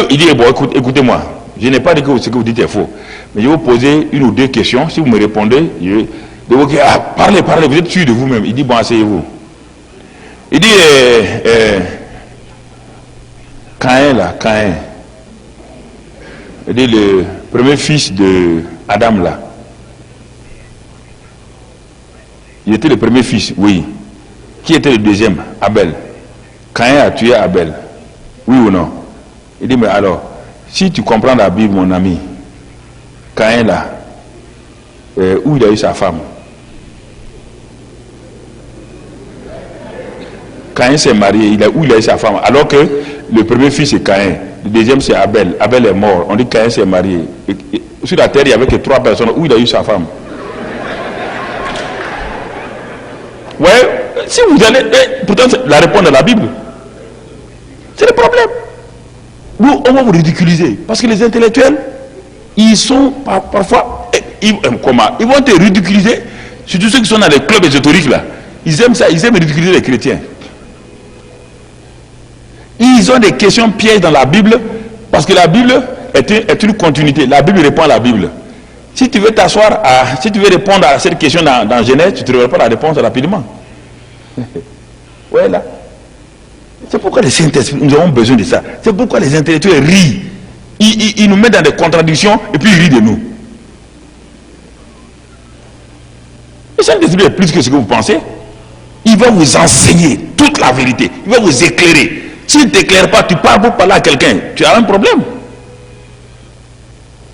Il dit, bon, écoutez-moi. Je n'ai pas dit que ce que vous dites est faux. Mais je vais vous poser une ou deux questions. Si vous me répondez, je vais vous dire, ah, parlez, vous êtes sûr de vous-même. Il dit, bon, asseyez-vous. Il dit, Caïn. Il dit, le premier fils de Adam là. Il était le premier fils, oui. Qui était le deuxième? Abel. Caïn a tué Abel. Oui ou non? Il dit, mais alors, si tu comprends la Bible, mon ami, Caïn là, où il a eu sa femme? Caïn s'est marié, où il a eu sa femme? Alors que le premier fils c'est Caïn, le deuxième c'est Abel. Abel est mort, on dit que Caïn s'est marié. Et sur la terre, il n'y avait que 3 personnes, où il a eu sa femme? Ouais, si vous allez, pourtant la réponse de la Bible, c'est le problème. On va vous ridiculiser. Parce que les intellectuels, ils sont parfois, ils vont te ridiculiser, surtout ceux qui sont dans les clubs ésotériques là. Ils aiment ça, ils aiment ridiculiser les chrétiens. Ils ont des questions pièges dans la Bible, parce que la Bible est une continuité. La Bible répond à la Bible. Si tu veux t'asseoir, si tu veux répondre à cette question dans Genèse, tu ne trouveras pas la réponse rapidement. Ouais, là. C'est pourquoi les Saint-Esprit, nous avons besoin de ça. C'est pourquoi les intellectuels rient. Ils nous mettent dans des contradictions et puis ils rient de nous. Le Saint-Esprit est plus que ce que vous pensez. Il va vous enseigner toute la vérité. Il va vous éclairer. S'il ne t'éclaire pas, tu parles pour parler à quelqu'un, tu as un problème.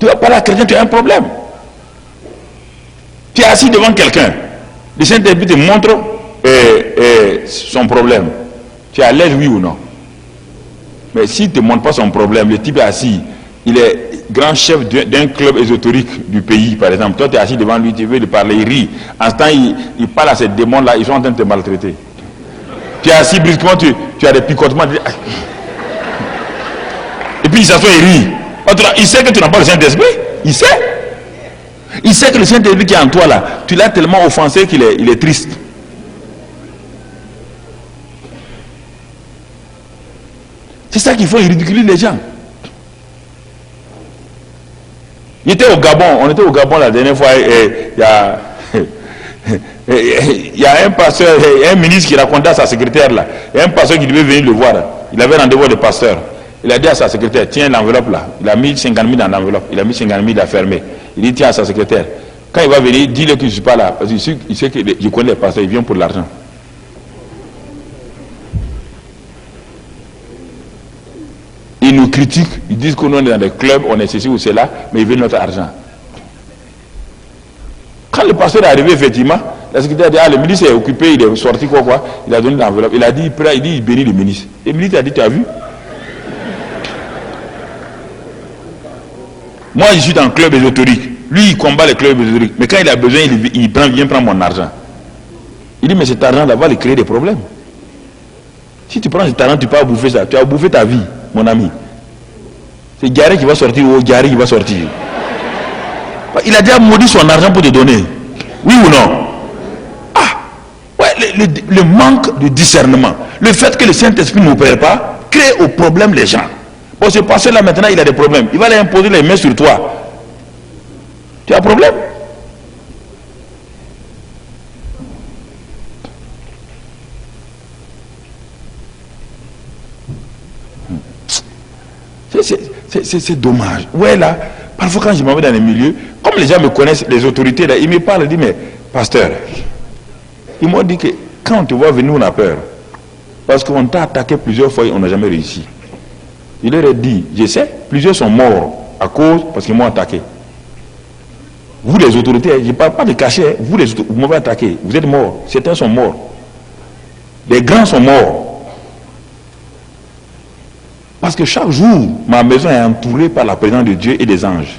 Tu vas parler à quelqu'un, tu as un problème. Tu es assis devant quelqu'un. Le Saint-Esprit te montre son problème. Tu es à l'aise, oui ou non? Mais s'il ne te montre pas son problème, le type est assis, il est grand chef d'un club ésotérique du pays, par exemple. Toi, tu es assis devant lui, tu veux lui parler, il rit. En ce temps, il parle à ces démons-là, ils sont en train de te maltraiter. Tu es assis brusquement, tu as des picotements. Et puis il s'assoit et rit. Il sait que tu n'as pas le Saint-Esprit. Il sait. Il sait que le Saint-Esprit qui est en toi là, tu l'as tellement offensé qu'il est triste. C'est ça qu'il faut, il ridiculise les gens. On était au Gabon la dernière fois, et il y a un pasteur, un ministre qui racontait à sa secrétaire là, il y a un pasteur qui devait venir le voir. Il avait rendez-vous de pasteur. Il a dit à sa secrétaire, tiens l'enveloppe là. Il a mis 50 000 dans l'enveloppe. Il a mis 50 000, il a fermé. Il dit, tiens à sa secrétaire. Quand il va venir, dis-le que je ne suis pas là. Parce qu'il sait que je connais les pasteurs, il vient pour l'argent. Ils nous critiquent, ils disent qu'on est dans des clubs, on est ceci ou cela, mais ils veulent notre argent. Quand le pasteur est arrivé, effectivement, la secrétaire a dit, ah, le ministre est occupé, il est sorti quoi, il a donné l'enveloppe, il a dit, il bénit le ministre. Et le ministre a dit, tu as vu? Moi, je suis dans le club ésotérique. Lui, il combat les clubs ésotériques. Mais quand il a besoin, il vient prendre mon argent. Il dit, mais cet argent-là va lui créer des problèmes. Si tu prends cet argent, tu peux bouffer ça. Tu as bouffé ta vie, mon ami. C'est Gary qui va sortir ou Gary qui va sortir. Il a déjà maudit son argent pour te donner. Oui ou non? Ah, ouais, le manque de discernement. Le fait que le Saint-Esprit n'opère pas, crée au problème les gens. Bon, ce pasteur-là, maintenant, il a des problèmes. Il va aller imposer les mains sur toi. Tu as un problème. C'est dommage. Ouais, là, parfois quand je m'en vais dans les milieux, comme les gens me connaissent, les autorités, là, ils me parlent, ils disent, mais, pasteur, ils m'ont dit que quand on te voit venir, on a peur. Parce qu'on t'a attaqué plusieurs fois et on n'a jamais réussi. Il leur a dit, je sais, plusieurs sont morts à cause, parce qu'ils m'ont attaqué. Vous les autorités, je ne parle pas de cacher, vous les autorités, vous m'avez attaqué, vous êtes morts, certains sont morts. Les grands sont morts. Parce que chaque jour, ma maison est entourée par la présence de Dieu et des anges.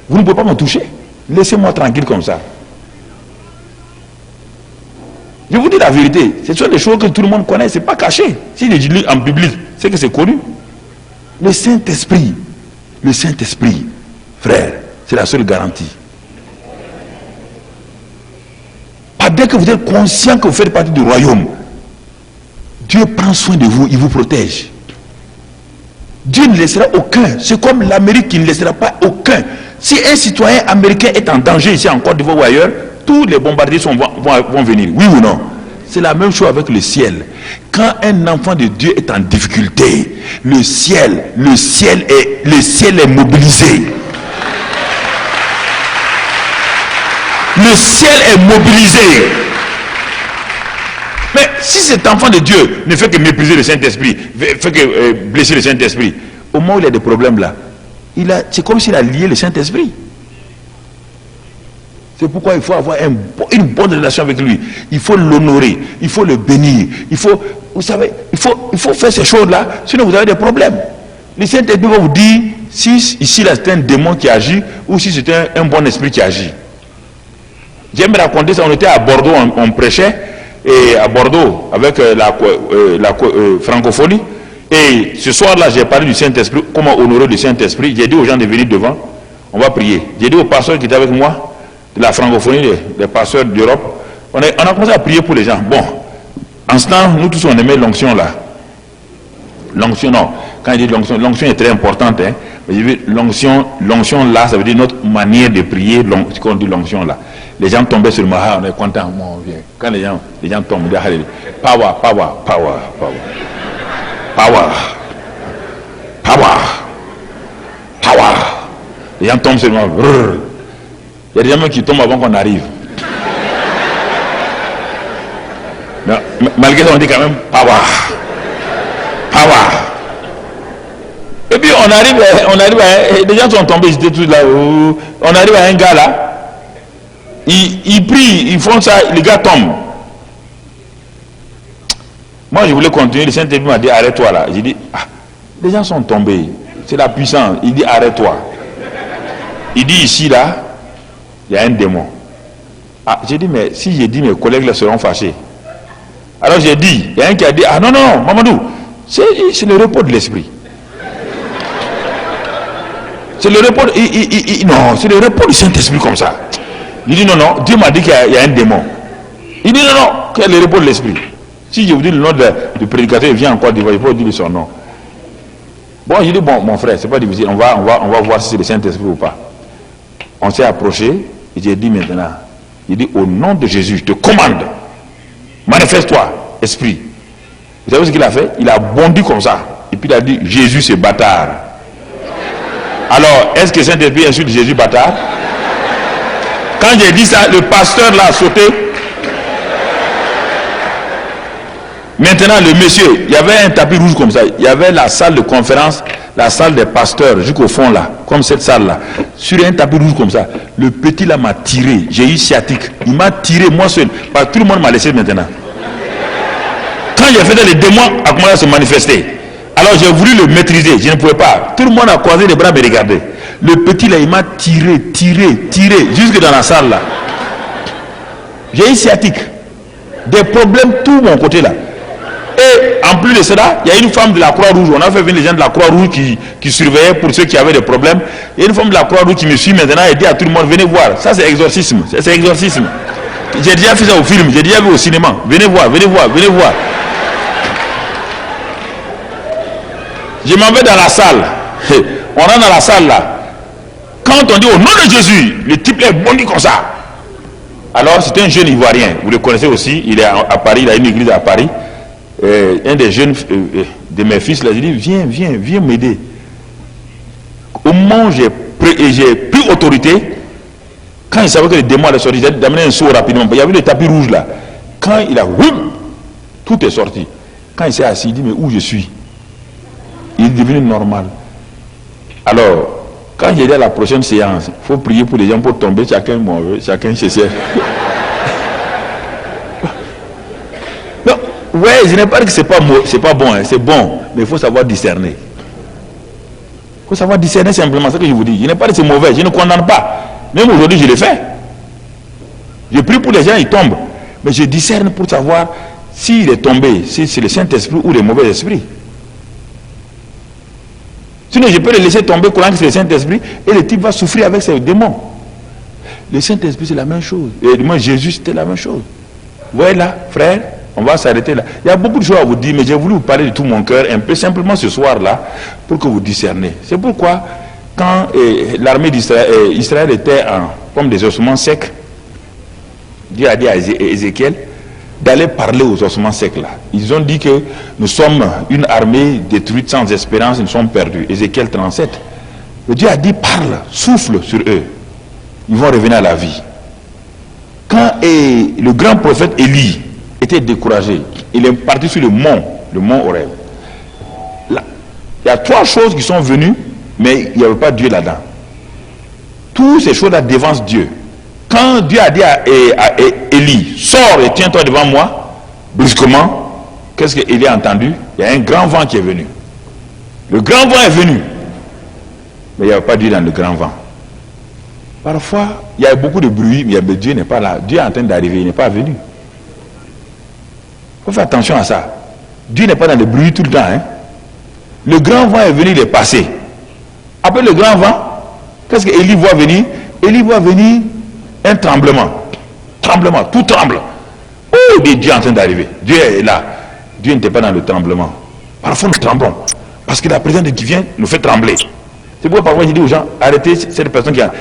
Vous ne pouvez pas me toucher. Laissez-moi tranquille comme ça. Je vous dis la vérité. Ce sont des choses que tout le monde connaît. Ce n'est pas caché. Si je dis en public, c'est que c'est connu. Le Saint-Esprit, frère, c'est la seule garantie. Pas dès que vous êtes conscient que vous faites partie du royaume, Dieu prend soin de vous, il vous protège. Dieu ne laissera aucun. C'est comme l'Amérique qui ne laissera pas aucun. Si un citoyen américain est en danger ici en Côte d'Ivoire ou ailleurs, tous les bombardiers vont venir. Oui ou non? C'est la même chose avec le ciel. Quand un enfant de Dieu est en difficulté, le ciel est mobilisé. Le ciel est mobilisé. Mais si cet enfant de Dieu ne fait que mépriser le Saint-Esprit, fait que blesser le Saint-Esprit, au moment où il a des problèmes là, c'est comme s'il a lié le Saint-Esprit. C'est pourquoi il faut avoir une bonne relation avec lui. Il faut l'honorer, il faut le bénir. Vous savez, il faut faire ces choses-là, sinon vous avez des problèmes. Le Saint-Esprit va vous dire si ici là c'est un démon qui agit ou si c'est un bon esprit qui agit. J'aime raconter ça, on était à Bordeaux, on prêchait. Et à Bordeaux, avec la francophonie. Et ce soir-là, j'ai parlé du Saint-Esprit, comment honorer le Saint-Esprit. J'ai dit aux gens de venir devant, on va prier. J'ai dit aux pasteurs qui étaient avec moi, de la francophonie, des pasteurs d'Europe, on a commencé à prier pour les gens. Bon, en ce temps, nous tous on aimait l'onction là. L'onction, non. Quand je dis l'onction est très importante. Hein. L'onction là, ça veut dire notre manière de prier, ce qu'on dit l'onction là. Les gens tombaient sur le maha, on est content. Bon, quand les gens tombent, ils disent power, power, power, power, power, power, power. Les gens tombent sur le maha. Il y a des gens qui tombent avant qu'on arrive. Mais, malgré ça, on dit quand même power, power. Et puis on arrive à, les gens sont tombés, ils étaient tous là. On arrive à un gars là. Ils prient, ils font ça, les gars tombent. Moi je voulais continuer, le Saint-Esprit m'a dit arrête-toi là. J'ai dit, les gens sont tombés, c'est la puissance. Il dit arrête-toi. Il dit ici là, il y a un démon. J'ai dit, mais si j'ai dit mes collègues là seront fâchés. Alors j'ai dit, il y a un qui a dit, non, Mamadou, c'est le repos de l'esprit. C'est le repos, non, c'est le repos du Saint-Esprit comme ça. Il dit non, Dieu m'a dit qu'il y a un démon. Il dit non, qu'il y a le repos de l'esprit. Si je vous dis le nom du prédicateur, il vient encore, il faut vous dire son nom. Bon, je dis bon, mon frère, c'est pas difficile, on va voir si c'est le Saint-Esprit ou pas. On s'est approché, et j'ai dit maintenant, il dit au nom de Jésus, je te commande, manifeste-toi, esprit. Vous savez ce qu'il a fait? Il a bondi comme ça, et puis il a dit Jésus c'est bâtard. Alors, est-ce que Saint-Esprit insulte Jésus bâtard? Quand j'ai dit ça, le pasteur l'a sauté. Maintenant, le monsieur, il y avait un tapis rouge comme ça. Il y avait la salle de conférence, la salle des pasteurs, jusqu'au fond là, comme cette salle-là. Sur un tapis rouge comme ça. Le petit là m'a tiré. J'ai eu sciatique. Il m'a tiré moi seul. Parce que tout le monde m'a laissé maintenant. Quand j'ai fait ça, les démons a commencé à se manifester. Alors j'ai voulu le maîtriser. Je ne pouvais pas. Tout le monde a croisé les bras et regardé. Le petit là, il m'a tiré, jusque dans la salle là. J'ai une sciatique. Des problèmes tout mon côté là. Et en plus de cela, il y a une femme de la Croix-Rouge. On a fait venir les gens de la Croix-Rouge qui surveillaient pour ceux qui avaient des problèmes. Il y a une femme de la Croix-Rouge qui me suit maintenant et dit à tout le monde, venez voir. Ça c'est exorcisme. C'est exorcisme. J'ai déjà fait ça au film, j'ai déjà vu au cinéma. Venez voir, venez voir, venez voir. Je m'en vais dans la salle. On rentre dans la salle là. Quand on dit au nom de Jésus, le type est bondi comme ça. Alors c'est un jeune Ivoirien, vous le connaissez aussi, il est à Paris, il a une église à Paris. Un des jeunes de mes fils, là, j'ai dit, viens m'aider. Au moment où j'ai pris autorité, quand il savait que le démon allait sortir, j'ai d'amener un seau rapidement. Il y avait le tapis rouge là. Quand il a, tout est sorti. Quand il s'est assis, il dit, mais où je suis? Il est devenu normal. Alors, quand j'ai dit à la prochaine séance, il faut prier pour les gens pour tomber, chacun mauvais, chacun chez soi. Non, ouais, je n'ai pas dit que c'est pas bon, hein, c'est bon, mais il faut savoir discerner. Il faut savoir discerner simplement, ce que je vous dis. Je n'ai pas dit que c'est mauvais, je ne condamne pas. Même aujourd'hui, je l'ai fait. Je prie pour les gens, ils tombent. Mais je discerne pour savoir s'il est tombé, si c'est le Saint-Esprit ou les mauvais esprits. Sinon, je peux le laisser tomber croyant que c'est le Saint-Esprit et le type va souffrir avec ses démons. Le Saint-Esprit, c'est la même chose. Et moi, Jésus, c'était la même chose. Vous voyez là, frère, on va s'arrêter là. Il y a beaucoup de choses à vous dire, mais j'ai voulu vous parler de tout mon cœur, un peu simplement ce soir-là, pour que vous discernez. C'est pourquoi, quand l'armée d'Israël était comme des ossements secs, Dieu a dit à Ézéchiel d'aller parler aux ossements secs là. Ils ont dit que nous sommes une armée détruite sans espérance, nous sommes perdus. Ézéchiel 37. Et Dieu a dit, parle, souffle sur eux. Ils vont revenir à la vie. Quand le grand prophète Élie était découragé, il est parti sur le mont Horeb. Là, il y a 3 choses qui sont venues, mais il n'y avait pas Dieu là-dedans. Toutes ces choses-là devancent Dieu. Quand Dieu a dit à Élie, sors et tiens-toi devant moi, brusquement, qu'est-ce qu'Élie a entendu? Il y a un grand vent qui est venu. Le grand vent est venu. Mais il n'y avait pas Dieu dans le grand vent. Parfois, il y a beaucoup de bruit, mais Dieu n'est pas là. Dieu est en train d'arriver, il n'est pas venu. Il faut faire attention à ça. Dieu n'est pas dans le bruit tout le temps. Hein? Le grand vent est venu, il est passé. Après le grand vent, qu'est-ce qu'Élie voit venir? Élie voit venir un tremblement. Tremblement, tout tremble. Oh, Dieu est en train d'arriver. Dieu est là. Dieu n'était pas dans le tremblement. Parfois nous tremblons. Parce que la présence de Dieu vient nous fait trembler. C'est pourquoi parfois je dis aux gens, arrêtez cette personne qui a...